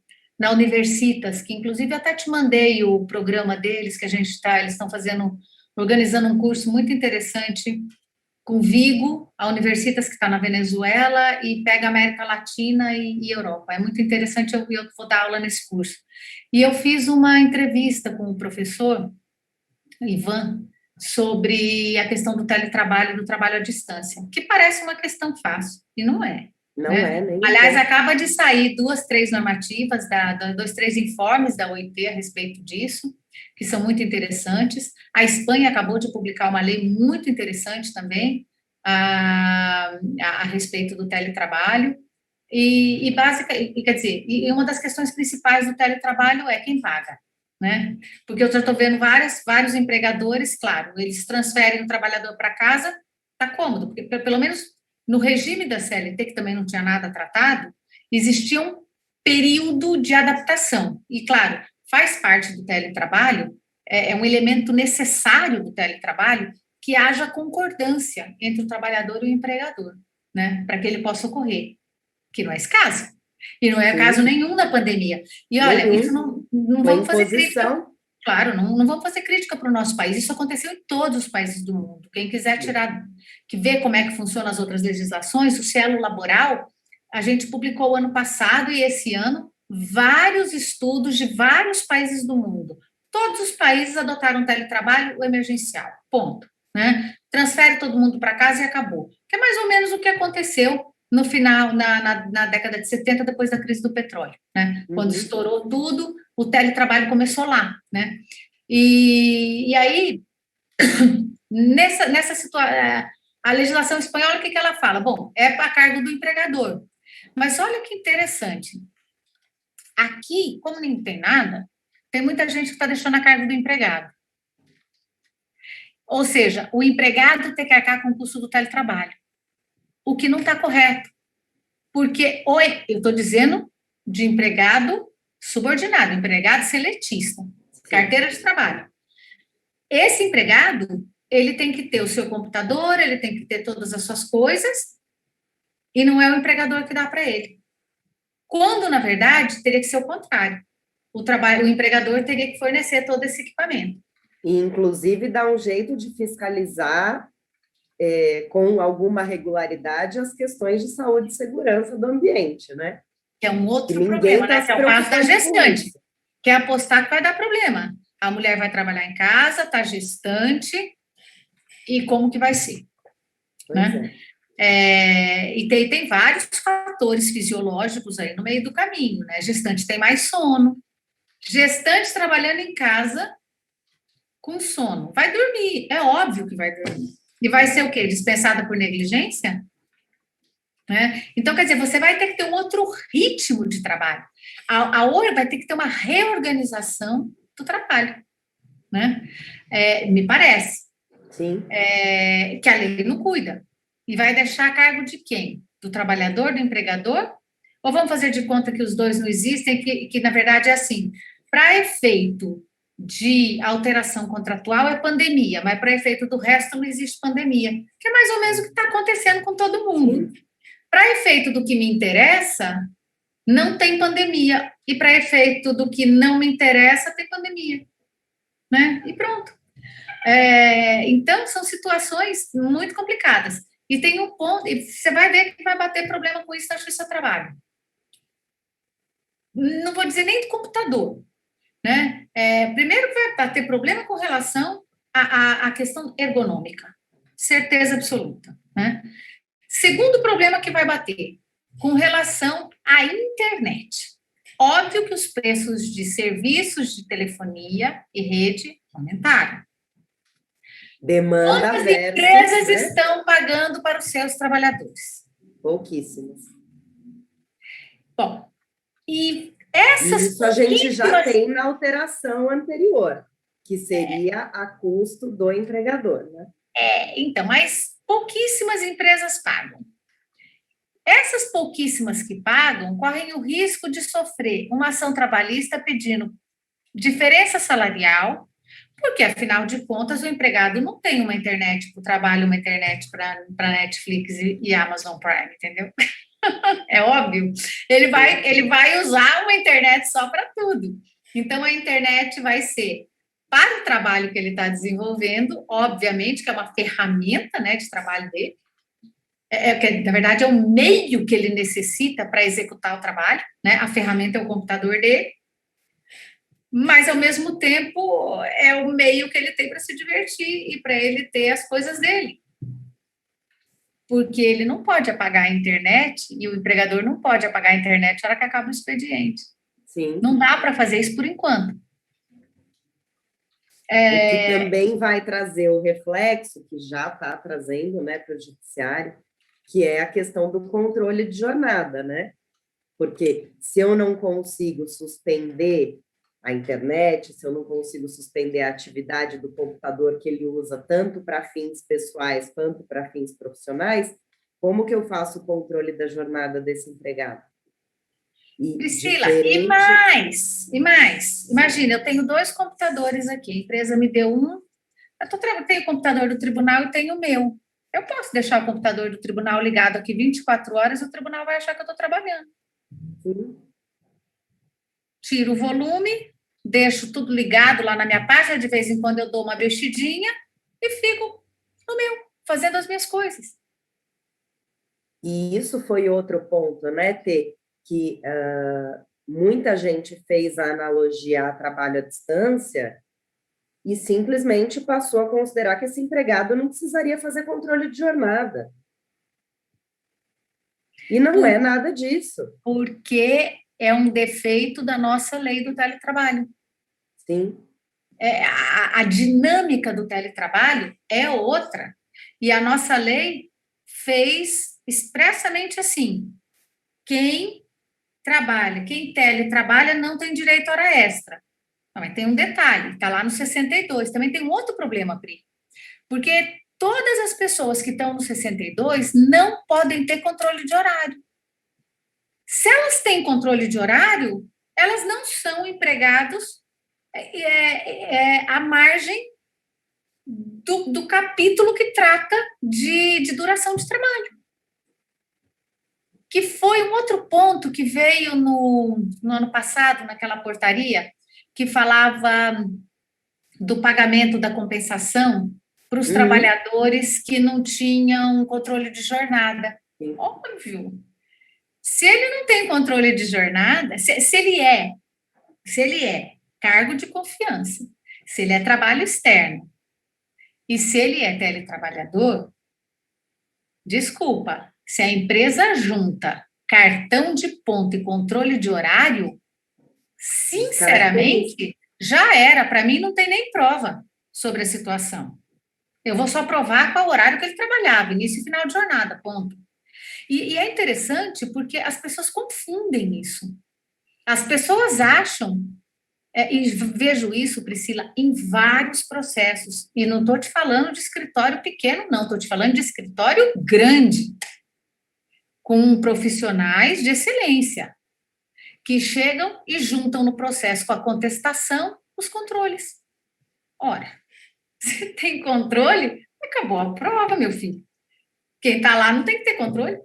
Universitas, que inclusive eu até te mandei o programa deles, que eles estão organizando um curso muito interessante com Vigo, a Universitas que está na Venezuela, e pega América Latina e Europa. É muito interessante, eu vou dar aula nesse curso. E eu fiz uma entrevista com o professor Ivan sobre a questão do teletrabalho e do trabalho à distância, que parece uma questão fácil, e não é. Não né? é, nem Aliás, é. acaba de sair 2, 3 normativas, 2, 3 informes da OIT a respeito disso, que são muito interessantes. A Espanha acabou de publicar uma lei muito interessante também a respeito do teletrabalho. Quer dizer, uma das questões principais do teletrabalho é quem paga, né? Porque eu já estou vendo vários empregadores, claro, eles transferem o trabalhador para casa, está cômodo, porque pelo menos no regime da CLT, que também não tinha nada tratado, existia um período de adaptação. E, claro, faz parte do teletrabalho, é um elemento necessário do teletrabalho que haja concordância entre o trabalhador e o empregador, né? Para que ele possa ocorrer, que não é esse caso. E não é caso nenhum da pandemia. E, olha, isso não vamos fazer crítica. Claro, não vamos fazer crítica para o nosso país. Isso aconteceu em todos os países do mundo. Quem quiser ver como é que funcionam as outras legislações, o Cielo Laboral, a gente publicou ano passado e esse ano vários estudos de vários países do mundo. Todos os países adotaram teletrabalho emergencial. Ponto. Né? Transfere todo mundo para casa e acabou. Que é mais ou menos o que aconteceu no final, na década de 70, depois da crise do petróleo, né? Quando estourou tudo, o teletrabalho começou lá, né? E aí, nessa situação, a legislação espanhola, o que ela fala? Bom, é a cargo do empregador. Mas olha que interessante. Aqui, como não tem nada, tem muita gente que está deixando a cargo do empregado. Ou seja, o empregado tem que arcar com o custo do teletrabalho. O que não está correto. Porque, eu estou dizendo de empregado subordinado, empregado seletista, carteira de trabalho. Esse empregado, ele tem que ter o seu computador, ele tem que ter todas as suas coisas, e não é o empregador que dá para ele. Quando, na verdade, teria que ser o contrário. O empregador teria que fornecer todo esse equipamento. E, inclusive, dá um jeito de fiscalizar com alguma regularidade as questões de saúde e segurança do ambiente, né? Que é um outro problema, né? Que é o caso da gestante. Que é apostar que vai dar problema. A mulher vai trabalhar em casa, está gestante, e como que vai ser? Né? E tem vários fatores fisiológicos aí no meio do caminho, né? Gestante tem mais sono. Gestante trabalhando em casa com sono. Vai dormir, é óbvio que vai dormir. E vai ser o quê? Dispensada por negligência? Né? Então, quer dizer, você vai ter que ter um outro ritmo de trabalho. A hora vai ter que ter uma reorganização do trabalho. Né? Me parece. Sim. Que a lei não cuida. E vai deixar a cargo de quem? Do trabalhador, do empregador? Ou vamos fazer de conta que os dois não existem, que na verdade é assim, para efeito de alteração contratual é pandemia, mas para efeito do resto não existe pandemia, que é mais ou menos o que está acontecendo com todo mundo. Para efeito do que me interessa, não tem pandemia, e para efeito do que não me interessa, tem pandemia. Né? E pronto. Então, são situações muito complicadas. E tem um ponto, e você vai ver que vai bater problema com isso na Justiça do Trabalho. Não vou dizer nem do computador. Né? Primeiro vai ter problema com relação à questão ergonômica, certeza absoluta. Né? Segundo problema que vai bater, com relação à internet. Óbvio que os preços de serviços de telefonia e rede aumentaram. Demanda Quantas versus, empresas né? estão pagando para os seus trabalhadores? Pouquíssimas. Bom, e E essas isso a gente já pouquíssimas- tem na alteração anterior, que seria a custo do empregador, né? Então, mas pouquíssimas empresas pagam. Essas pouquíssimas que pagam correm o risco de sofrer uma ação trabalhista pedindo diferença salarial, porque, afinal de contas, o empregado não tem uma internet para o trabalho, uma internet para Netflix e Amazon Prime, entendeu? É óbvio. Ele vai usar uma internet só para tudo. Então, a internet vai ser para o trabalho que ele está desenvolvendo, obviamente, que é uma ferramenta, né, de trabalho dele, que, na verdade, é o meio que ele necessita para executar o trabalho, né? A ferramenta é o computador dele, mas, ao mesmo tempo, é o meio que ele tem para se divertir e para ele ter as coisas dele. Porque ele não pode apagar a internet e o empregador não pode apagar a internet na hora que acaba o expediente. Sim. Não dá para fazer isso por enquanto. O que também vai trazer o reflexo, que já está trazendo, né, para o judiciário, que é a questão do controle de jornada, né? Porque se eu não consigo suspender a internet, se eu não consigo suspender a atividade do computador que ele usa tanto para fins pessoais quanto para fins profissionais, como que eu faço o controle da jornada desse empregado? Priscila, e mais. Imagina, eu tenho 2 computadores aqui, a empresa me deu um, eu tenho o computador do tribunal e tenho o meu. Eu posso deixar o computador do tribunal ligado aqui 24 horas e o tribunal vai achar que eu estou trabalhando. Sim. Tiro o volume, deixo tudo ligado lá na minha página, de vez em quando eu dou uma mexidinha e fico no meu, fazendo as minhas coisas. E isso foi outro ponto, né, Tê? Que muita gente fez a analogia a trabalho à distância e simplesmente passou a considerar que esse empregado não precisaria fazer controle de jornada. E não é nada disso. Porque é um defeito da nossa lei do teletrabalho. Sim. A dinâmica do teletrabalho é outra. E a nossa lei fez expressamente assim: quem teletrabalha não tem direito a hora extra. Não, mas tem um detalhe, está lá no 62. Também tem um outro problema, Pri. Porque todas as pessoas que estão no 62 não podem ter controle de horário. Se elas têm controle de horário, elas não são empregados à margem do capítulo que trata de duração de trabalho. Que foi um outro ponto que veio no ano passado, naquela portaria, que falava do pagamento da compensação para os trabalhadores que não tinham controle de jornada. Sim. Óbvio. Se ele não tem controle de jornada, se ele é cargo de confiança, se ele é trabalho externo e se ele é teletrabalhador, desculpa, se a empresa junta cartão de ponto e controle de horário, sinceramente, já era. Para mim, não tem nem prova sobre a situação. Eu vou só provar qual horário que ele trabalhava, início e final de jornada, ponto. E é interessante porque as pessoas confundem isso. As pessoas acham, e vejo isso, Priscila, em vários processos, e não estou te falando de escritório pequeno, não, estou te falando de escritório grande, com profissionais de excelência, que chegam e juntam no processo com a contestação os controles. Ora, se tem controle, acabou a prova, meu filho. Quem está lá não tem que ter controle.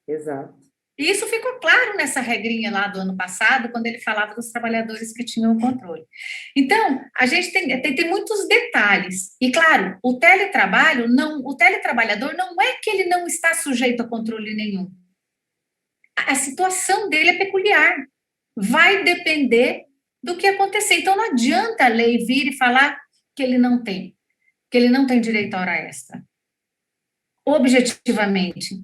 Exato. E isso ficou claro nessa regrinha lá do ano passado, quando ele falava dos trabalhadores que tinham controle. Então, a gente tem muitos detalhes. E, claro, o teletrabalhador não é que ele não está sujeito a controle nenhum. A situação dele é peculiar. Vai depender do que acontecer. Então, não adianta a lei vir e falar que ele não tem direito à hora extra. Objetivamente,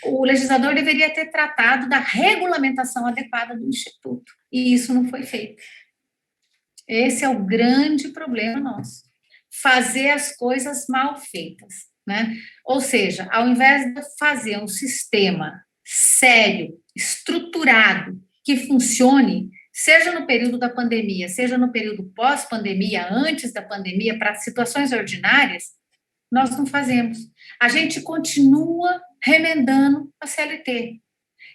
o legislador deveria ter tratado da regulamentação adequada do Instituto, e isso não foi feito. Esse é o grande problema nosso, fazer as coisas mal feitas, né? Ou seja, ao invés de fazer um sistema sério, estruturado, que funcione, seja no período da pandemia, seja no período pós-pandemia, antes da pandemia, para situações ordinárias, nós não fazemos. A gente continua remendando a CLT.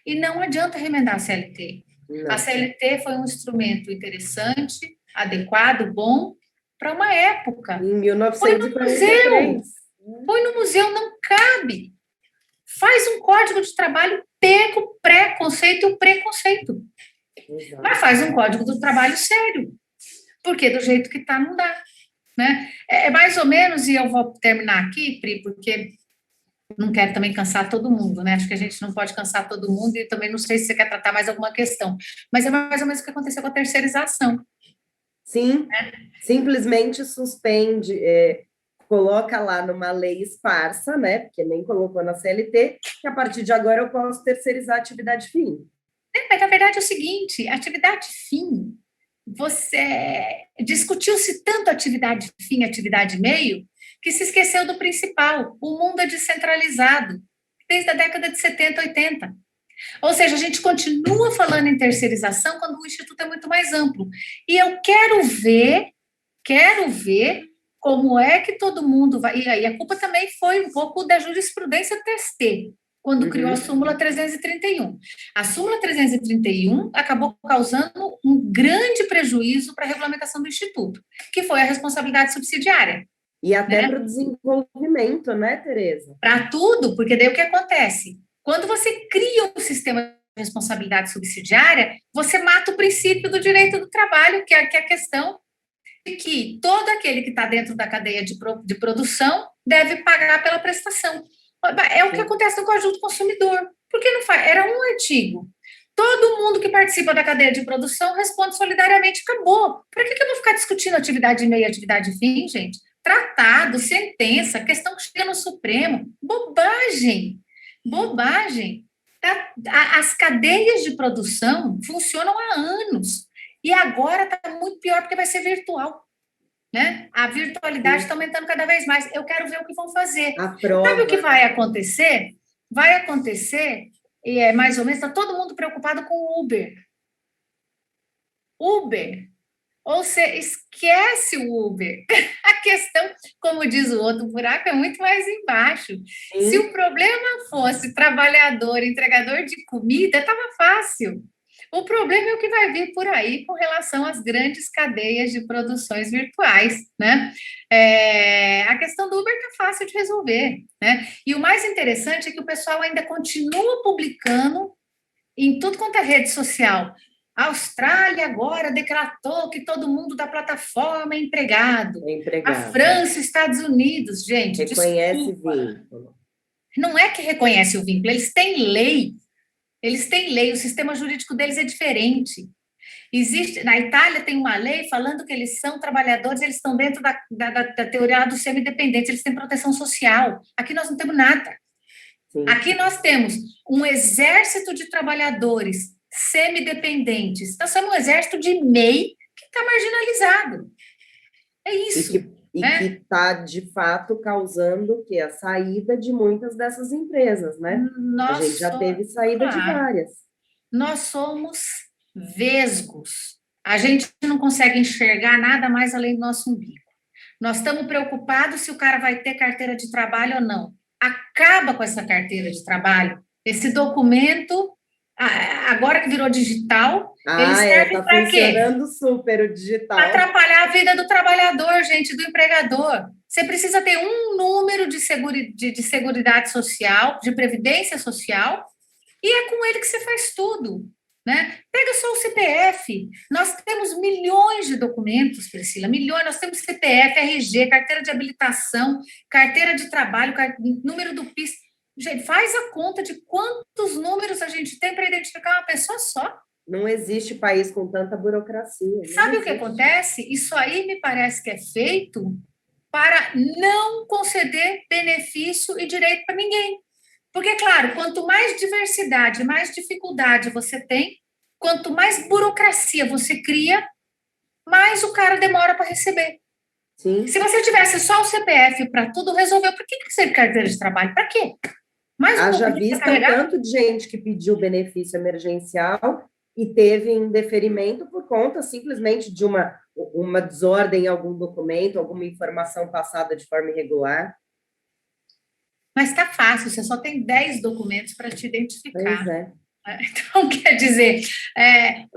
E não adianta remendar a CLT. Não. A CLT foi um instrumento interessante, adequado, bom, para uma época. Em Põe no 1943. Põe no museu, não cabe. Faz um código de trabalho, pega o pré-conceito e o preconceito. Exato. Mas faz um código do trabalho sério. Porque do jeito que está, não dá. Né? É mais ou menos, e eu vou terminar aqui, Pri, porque não quero também cansar todo mundo, né? Acho que a gente não pode cansar todo mundo e também não sei se você quer tratar mais alguma questão. Mas é mais ou menos o que aconteceu com a terceirização. Sim, simplesmente suspende, coloca lá numa lei esparsa, né? Porque nem colocou na CLT, que a partir de agora eu posso terceirizar a atividade fim. Mas na verdade é o seguinte, atividade fim, discutiu-se tanto atividade fim, atividade meio, que se esqueceu do principal. O mundo é descentralizado, desde a década de 70, 80. Ou seja, a gente continua falando em terceirização quando o Instituto é muito mais amplo. E eu quero ver como é que todo mundo vai... E aí a culpa também foi um pouco da jurisprudência TST, quando criou a súmula 331. A súmula 331 acabou causando um grande prejuízo para a regulamentação do Instituto, que foi a responsabilidade subsidiária. E até para o desenvolvimento, né, Tereza? Para tudo, porque daí o que acontece? Quando você cria um sistema de responsabilidade subsidiária, você mata o princípio do direito do trabalho, que é a questão de que todo aquele que está dentro da cadeia de produção deve pagar pela prestação. É o que acontece no Código do Consumidor. Por que não faz? Era um artigo. Todo mundo que participa da cadeia de produção responde solidariamente, acabou. Para que eu vou ficar discutindo atividade meia e atividade fim, gente? Tratado, sentença, questão que chega no Supremo. Bobagem. As cadeias de produção funcionam há anos. E agora está muito pior porque vai ser virtual. Né? A virtualidade está aumentando cada vez mais. Eu quero ver o que vão fazer. Sabe o que vai acontecer? Vai acontecer, e é mais ou menos, está todo mundo preocupado com o Uber. Ou você esquece o Uber. A questão, como diz o outro, o buraco é muito mais embaixo. Sim. Se o problema fosse trabalhador, entregador de comida, estava fácil. O problema é o que vai vir por aí com relação às grandes cadeias de produções virtuais, né? A questão do Uber está fácil de resolver, né? E o mais interessante é que o pessoal ainda continua publicando em tudo quanto é rede social. A Austrália agora decretou que todo mundo da plataforma é empregado. A França, Estados Unidos, gente, reconhece desculpa. vínculo. Não é que reconhece o vínculo, eles têm lei. O sistema jurídico deles é diferente. Na Itália tem uma lei falando que eles são trabalhadores, eles estão dentro da teoria do semi-dependente, eles têm proteção social. Aqui nós não temos nada. Sim. Aqui nós temos um exército de trabalhadores semi-dependentes. Nós somos um exército de MEI que está marginalizado. É isso. E que está, de fato, causando que a saída de muitas dessas empresas, né? A gente já teve saída de várias. Nós somos vesgos. A gente não consegue enxergar nada mais além do nosso umbigo. Nós estamos preocupados se o cara vai ter carteira de trabalho ou não. Acaba com essa carteira de trabalho. Esse documento, agora que virou digital, ele serve para quê? Está funcionando super o digital. Atrapalhar a vida do trabalhador, gente, do empregador. Você precisa ter um número de seguridade social, de previdência social, e é com ele que você faz tudo. Né? Pega só o CPF. Nós temos milhões de documentos, Priscila, milhões. Nós temos CPF, RG, carteira de habilitação, carteira de trabalho, número do PIS. Gente, faz a conta de quantos números a gente tem para identificar uma pessoa só. Não existe país com tanta burocracia. Sabe o que acontece? Isso aí me parece que é feito para não conceder benefício e direito para ninguém. Porque, claro, quanto mais diversidade, mais dificuldade você tem, quanto mais burocracia você cria, mais o cara demora para receber. Sim. Se você tivesse só o CPF para tudo resolver, por que você tem carteira de trabalho? Para quê? Mas Haja público vista o carregar, tanto de gente que pediu benefício emergencial e teve em deferimento por conta simplesmente de uma desordem em algum documento, alguma informação passada de forma irregular. mas está fácil, você só tem 10 documentos para te identificar. Pois é. Então, quer dizer,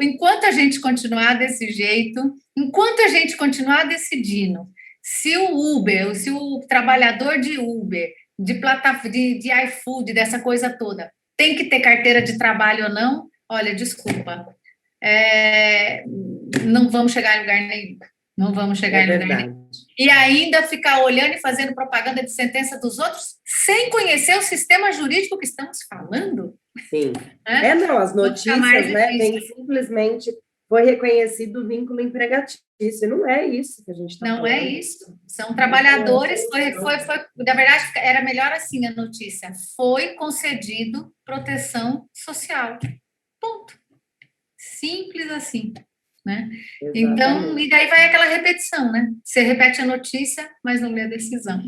enquanto a gente continuar desse jeito, enquanto a gente continuar decidindo se o Uber, se o trabalhador de Uber, de plataforma, de iFood, dessa coisa toda, tem que ter carteira de trabalho ou não, olha, desculpa, não vamos chegar em lugar nenhum. Não vamos chegar em lugar nenhum. E ainda ficar olhando e fazendo propaganda de sentença dos outros sem conhecer o sistema jurídico que estamos falando. Sim. Não, as notícias, né, vem simplesmente, foi reconhecido o vínculo empregatício, e não é isso que a gente está falando. Não é isso, são trabalhadores, na verdade, era melhor assim a notícia, foi concedido proteção social, ponto. Simples assim, né? Então, e daí vai aquela repetição, né? Você repete a notícia, mas não lê a decisão.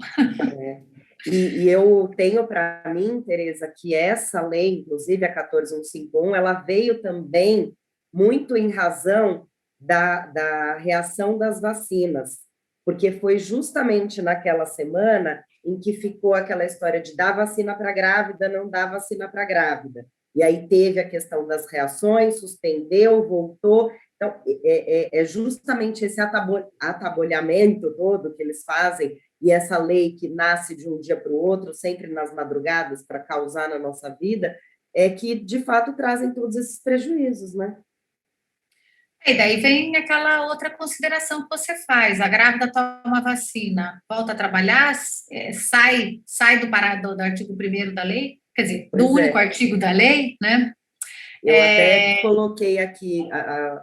E eu tenho para mim, Tereza, que essa lei, inclusive a 14151, ela veio também muito em razão da reação das vacinas, porque foi justamente naquela semana em que ficou aquela história de dar vacina para grávida, não dar vacina para grávida. E aí teve a questão das reações, suspendeu, voltou. Então, é justamente esse atabolhamento todo que eles fazem, e essa lei que nasce de um dia para o outro, sempre nas madrugadas, para causar na nossa vida, é que, de fato, trazem todos esses prejuízos, né? E daí vem aquela outra consideração que você faz, a grávida toma vacina, volta a trabalhar, sai do artigo 1º da lei, quer dizer, do único artigo da lei, né? Eu até coloquei aqui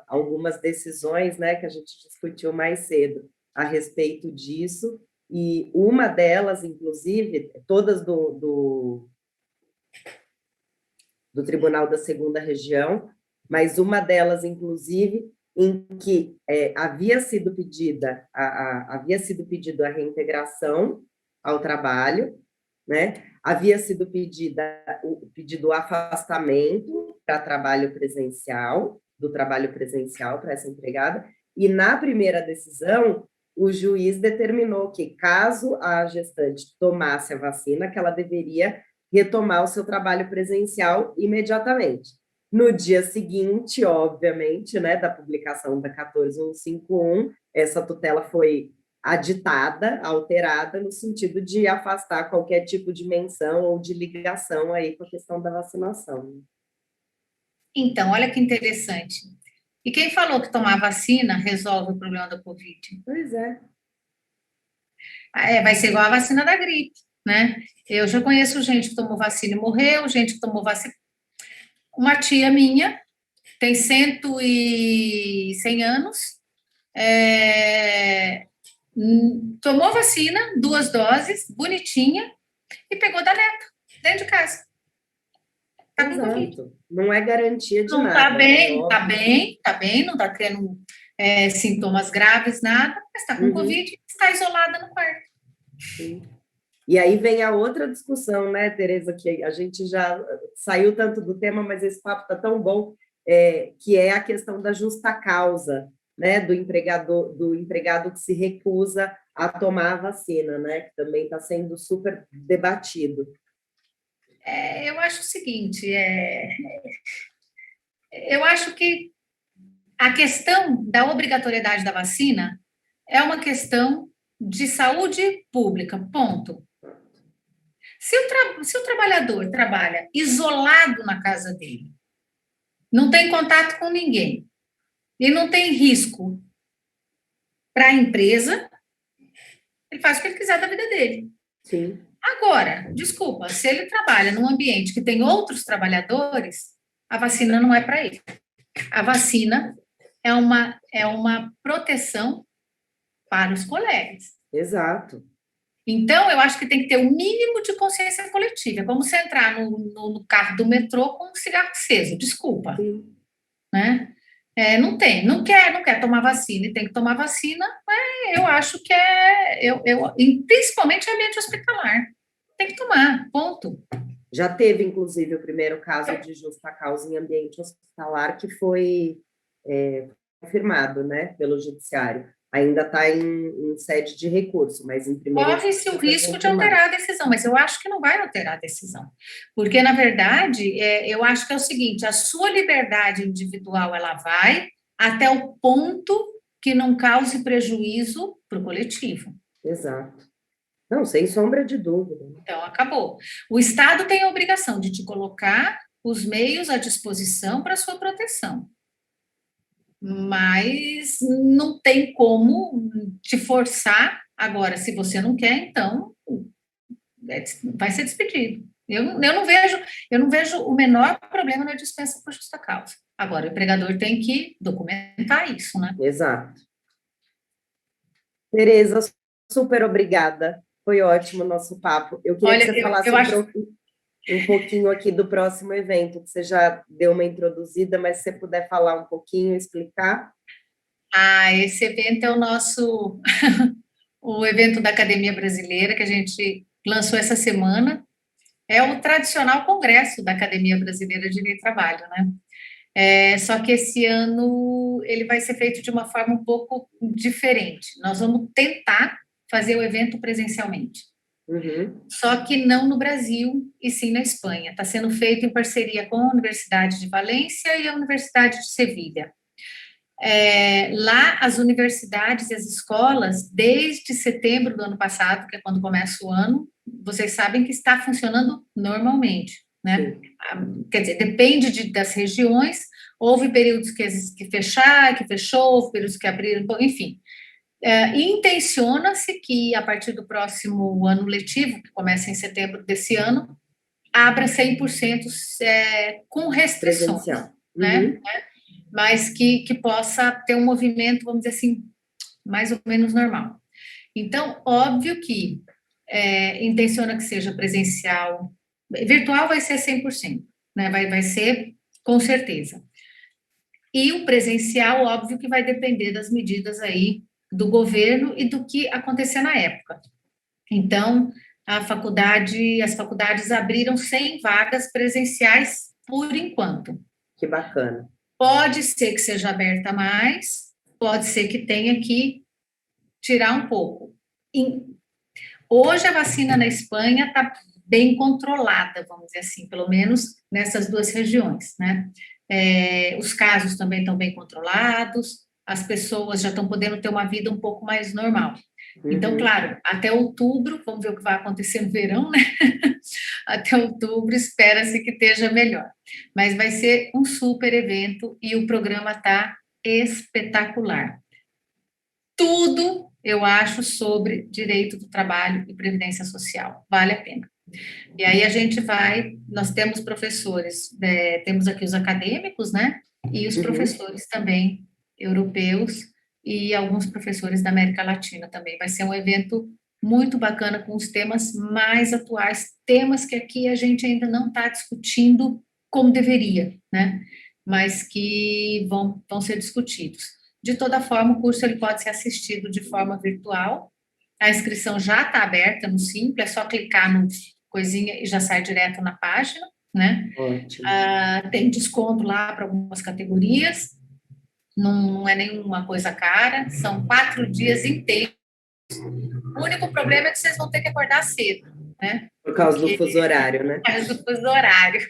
algumas decisões, né, que a gente discutiu mais cedo a respeito disso, e uma delas, inclusive, todas do Tribunal da Segunda Região, mas uma delas, inclusive, em que havia sido pedido a reintegração ao trabalho, né? Havia sido pedido o afastamento para trabalho presencial, do trabalho presencial para essa empregada, e na primeira decisão, o juiz determinou que, caso a gestante tomasse a vacina, que ela deveria retomar o seu trabalho presencial imediatamente. No dia seguinte, obviamente, né, da publicação da 14151, essa tutela foi aditada, alterada, no sentido de afastar qualquer tipo de menção ou de ligação aí com a questão da vacinação. Então, olha que interessante. E quem falou que tomar vacina resolve o problema da Covid? Pois é. Vai ser igual a vacina da gripe, né? Eu já conheço gente que tomou vacina e morreu, gente que tomou vacina. Uma tia minha tem 100 anos, tomou vacina, 2 doses, bonitinha, e pegou da neta, dentro de casa. Tá com Covid. Não é garantia de nada. Não tá bem, não tá tendo sintomas graves, nada, mas tá com Covid e está isolada no quarto. Sim. E aí vem a outra discussão, né, Tereza, que a gente já saiu tanto do tema, mas esse papo está tão bom, que é a questão da justa causa, né, do empregado que se recusa a tomar a vacina, né, que também está sendo super debatido. Eu acho o seguinte, eu acho que a questão da obrigatoriedade da vacina é uma questão de saúde pública, ponto. Se o trabalhador trabalha isolado na casa dele, não tem contato com ninguém, e não tem risco para a empresa, ele faz o que ele quiser da vida dele. Sim. Agora, desculpa, se ele trabalha num ambiente que tem outros trabalhadores, a vacina não é para ele. A vacina é uma proteção para os colegas. Exato. Então, eu acho que tem que ter um mínimo de consciência coletiva. É como você entrar no carro do metrô com um cigarro aceso, desculpa. Sim. Né? Não quer tomar vacina e tem que tomar vacina, eu acho que principalmente em ambiente hospitalar. Tem que tomar, ponto. Já teve, inclusive, o primeiro caso de justa causa em ambiente hospitalar que foi confirmado, né, pelo judiciário. Ainda está em sede de recurso, mas em primeiro Corre-se o risco de alterar a decisão, mas eu acho que não vai alterar a decisão. Porque, na verdade, eu acho que é o seguinte, a sua liberdade individual, ela vai até o ponto que não cause prejuízo para o coletivo. Exato. Não, sem sombra de dúvida. Então, acabou. O Estado tem a obrigação de te colocar os meios à disposição para a sua proteção. Mas não tem como te forçar. Agora, se você não quer, então vai ser despedido. Eu não vejo o menor problema na dispensa por justa causa. Agora, o empregador tem que documentar isso, né? Exato. Tereza, super obrigada. Foi ótimo o nosso papo. Eu queria que você falasse um pouquinho aqui do próximo evento, que você já deu uma introduzida, mas se você puder falar um pouquinho, explicar. Esse evento é o nosso o evento da Academia Brasileira, que a gente lançou essa semana. É o tradicional congresso da Academia Brasileira de Lei e Trabalho, né? Só que esse ano ele vai ser feito de uma forma um pouco diferente. Nós vamos tentar fazer o evento presencialmente. Uhum. Só que não no Brasil, e sim na Espanha. Está sendo feito em parceria com a Universidade de Valência e a Universidade de Sevilha. Lá, as universidades e as escolas, desde setembro do ano passado, que é quando começa o ano, vocês sabem que está funcionando normalmente, né? Quer dizer, depende das regiões, houve períodos que fechou, houve períodos que abriram, enfim. Intenciona-se que, a partir do próximo ano letivo, que começa em setembro desse ano, abra 100% com restrições, né? Mas que possa ter um movimento, vamos dizer assim, mais ou menos normal. Então, óbvio que intenciona que seja presencial, virtual vai ser 100%, né? Vai ser com certeza. E o presencial, óbvio que vai depender das medidas aí do governo e do que acontecer na época. Então, as faculdades abriram 100 vagas presenciais por enquanto. Que bacana. Pode ser que seja aberta mais, pode ser que tenha que tirar um pouco. Hoje a vacina na Espanha está bem controlada, vamos dizer assim, pelo menos nessas duas regiões, né? Os casos também estão bem controlados, as pessoas já estão podendo ter uma vida um pouco mais normal. Então, claro, até outubro, vamos ver o que vai acontecer no verão, né? Até outubro espera-se que esteja melhor. Mas vai ser um super evento e o programa está espetacular. Tudo, eu acho, sobre direito do trabalho e previdência social. Vale a pena. E aí nós temos professores, temos aqui os acadêmicos, né? E os professores também europeus e alguns professores da América Latina também. Vai ser um evento muito bacana com os temas mais atuais, temas que aqui a gente ainda não está discutindo como deveria, né? Mas que vão ser discutidos. De toda forma, o curso ele pode ser assistido de forma virtual. A inscrição já está aberta no Simples, é só clicar no coisinha e já sai direto na página, né? Ótimo. Tem desconto lá para algumas categorias. Não é nenhuma coisa cara, são 4 dias inteiros. O único problema é que vocês vão ter que acordar cedo, né? Por causa do fuso horário, né? Por causa do fuso horário.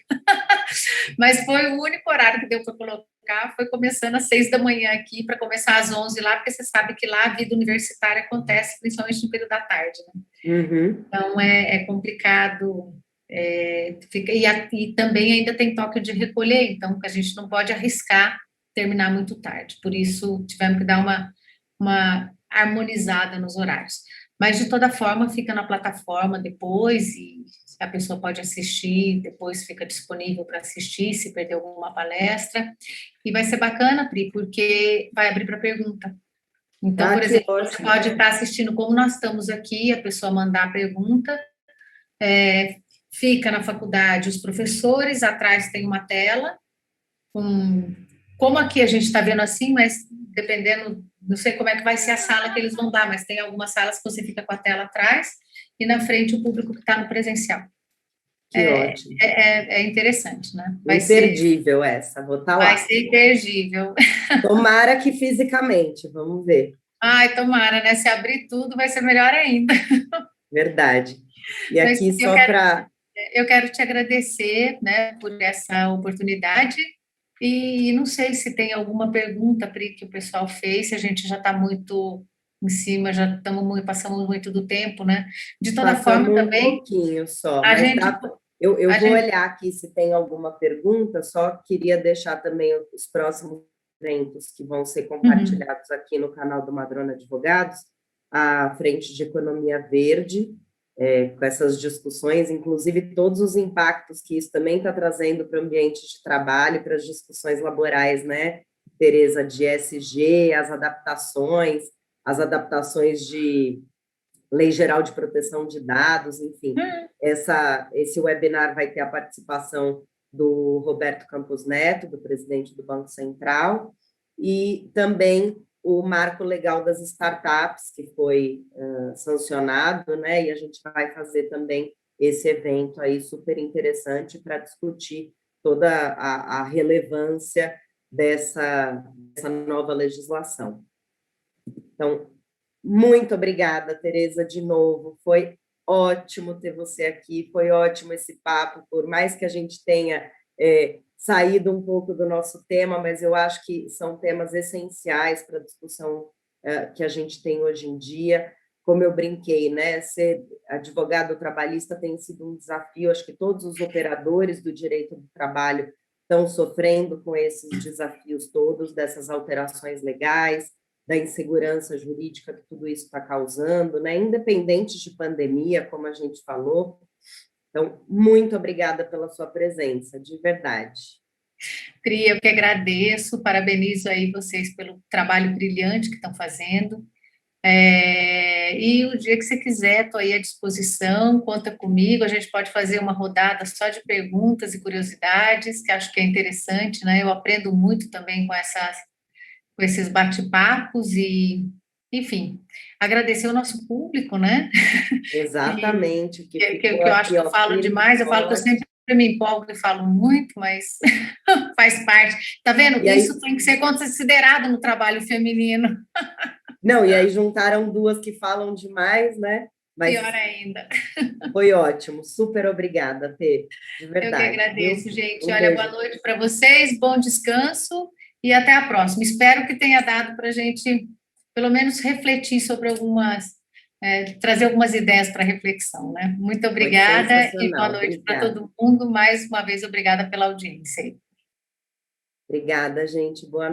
Mas foi o único horário que deu para colocar, foi começando às 6 da manhã aqui, para começar às 11 lá, porque você sabe que lá a vida universitária acontece principalmente no período da tarde, né? Então é complicado. E também ainda tem toque de recolher, então a gente não pode arriscar terminar muito tarde, por isso tivemos que dar uma harmonizada nos horários. Mas, de toda forma, fica na plataforma depois e a pessoa pode assistir, depois fica disponível para assistir, se perder alguma palestra. E vai ser bacana, Pri, porque vai abrir para pergunta. Então, por exemplo, você pode estar assistindo como nós estamos aqui, a pessoa mandar a pergunta, fica na faculdade os professores, atrás tem uma tela, como aqui a gente está vendo assim, mas dependendo, não sei como é que vai ser a sala que eles vão dar, mas tem algumas salas que você fica com a tela atrás e na frente o público que está no presencial. Que ótimo. É interessante, né? Vai Imperdível essa, vou estar lá. Vai ser imperdível. Tomara que fisicamente, vamos ver. Ai, tomara, né? Se abrir tudo, vai ser melhor ainda. Verdade. E Mas aqui só para... Eu quero te agradecer, né, por essa oportunidade e não sei se tem alguma pergunta, Pri, que o pessoal fez, se a gente já está muito em cima, passamos muito do tempo, né? De toda forma, também... um pouquinho só, a mas gente, eu vou olhar aqui se tem alguma pergunta, só queria deixar também os próximos eventos que vão ser compartilhados aqui no canal do Madrona Advogados, a frente de economia verde, com essas discussões, inclusive todos os impactos que isso também está trazendo para o ambiente de trabalho, para as discussões laborais, né, Tereza, de ESG, as adaptações de Lei Geral de Proteção de Dados, enfim. Esse webinar vai ter a participação do Roberto Campos Neto, do presidente do Banco Central, e também o Marco Legal das Startups, que foi sancionado, né? E a gente vai fazer também esse evento aí super interessante para discutir toda a relevância dessa nova legislação. Então, muito obrigada, Tereza, de novo. Foi ótimo ter você aqui, foi ótimo esse papo, por mais que a gente tenha saído um pouco do nosso tema, mas eu acho que são temas essenciais para a discussão que a gente tem hoje em dia. Como eu brinquei, né? Ser advogado trabalhista tem sido um desafio, acho que todos os operadores do direito do trabalho estão sofrendo com esses desafios todos, dessas alterações legais, da insegurança jurídica que tudo isso está causando, né? Independente de pandemia, como a gente falou. Então, muito obrigada pela sua presença, de verdade. Pri, eu que agradeço, parabenizo aí vocês pelo trabalho brilhante que estão fazendo. E o dia que você quiser, estou aí à disposição, conta comigo, a gente pode fazer uma rodada só de perguntas e curiosidades, que acho que é interessante, né? Eu aprendo muito também com esses bate-papos e, enfim, agradecer o nosso público, né? Exatamente. Que eu acho que eu falo demais, eu falo que eu sempre me empolgo e falo muito, mas faz parte. Tá vendo? Isso tem que ser considerado no trabalho feminino. Não, e aí juntaram duas que falam demais, né? Mas pior ainda. Foi ótimo, super obrigada, Tê, de verdade. Eu que agradeço, gente. Olha, boa noite para vocês, bom descanso e até a próxima. Espero que tenha dado para a gente, pelo menos, refletir sobre trazer algumas ideias para reflexão, né? Muito obrigada e boa noite para todo mundo. Mais uma vez, obrigada pela audiência. Obrigada, gente. Boa noite.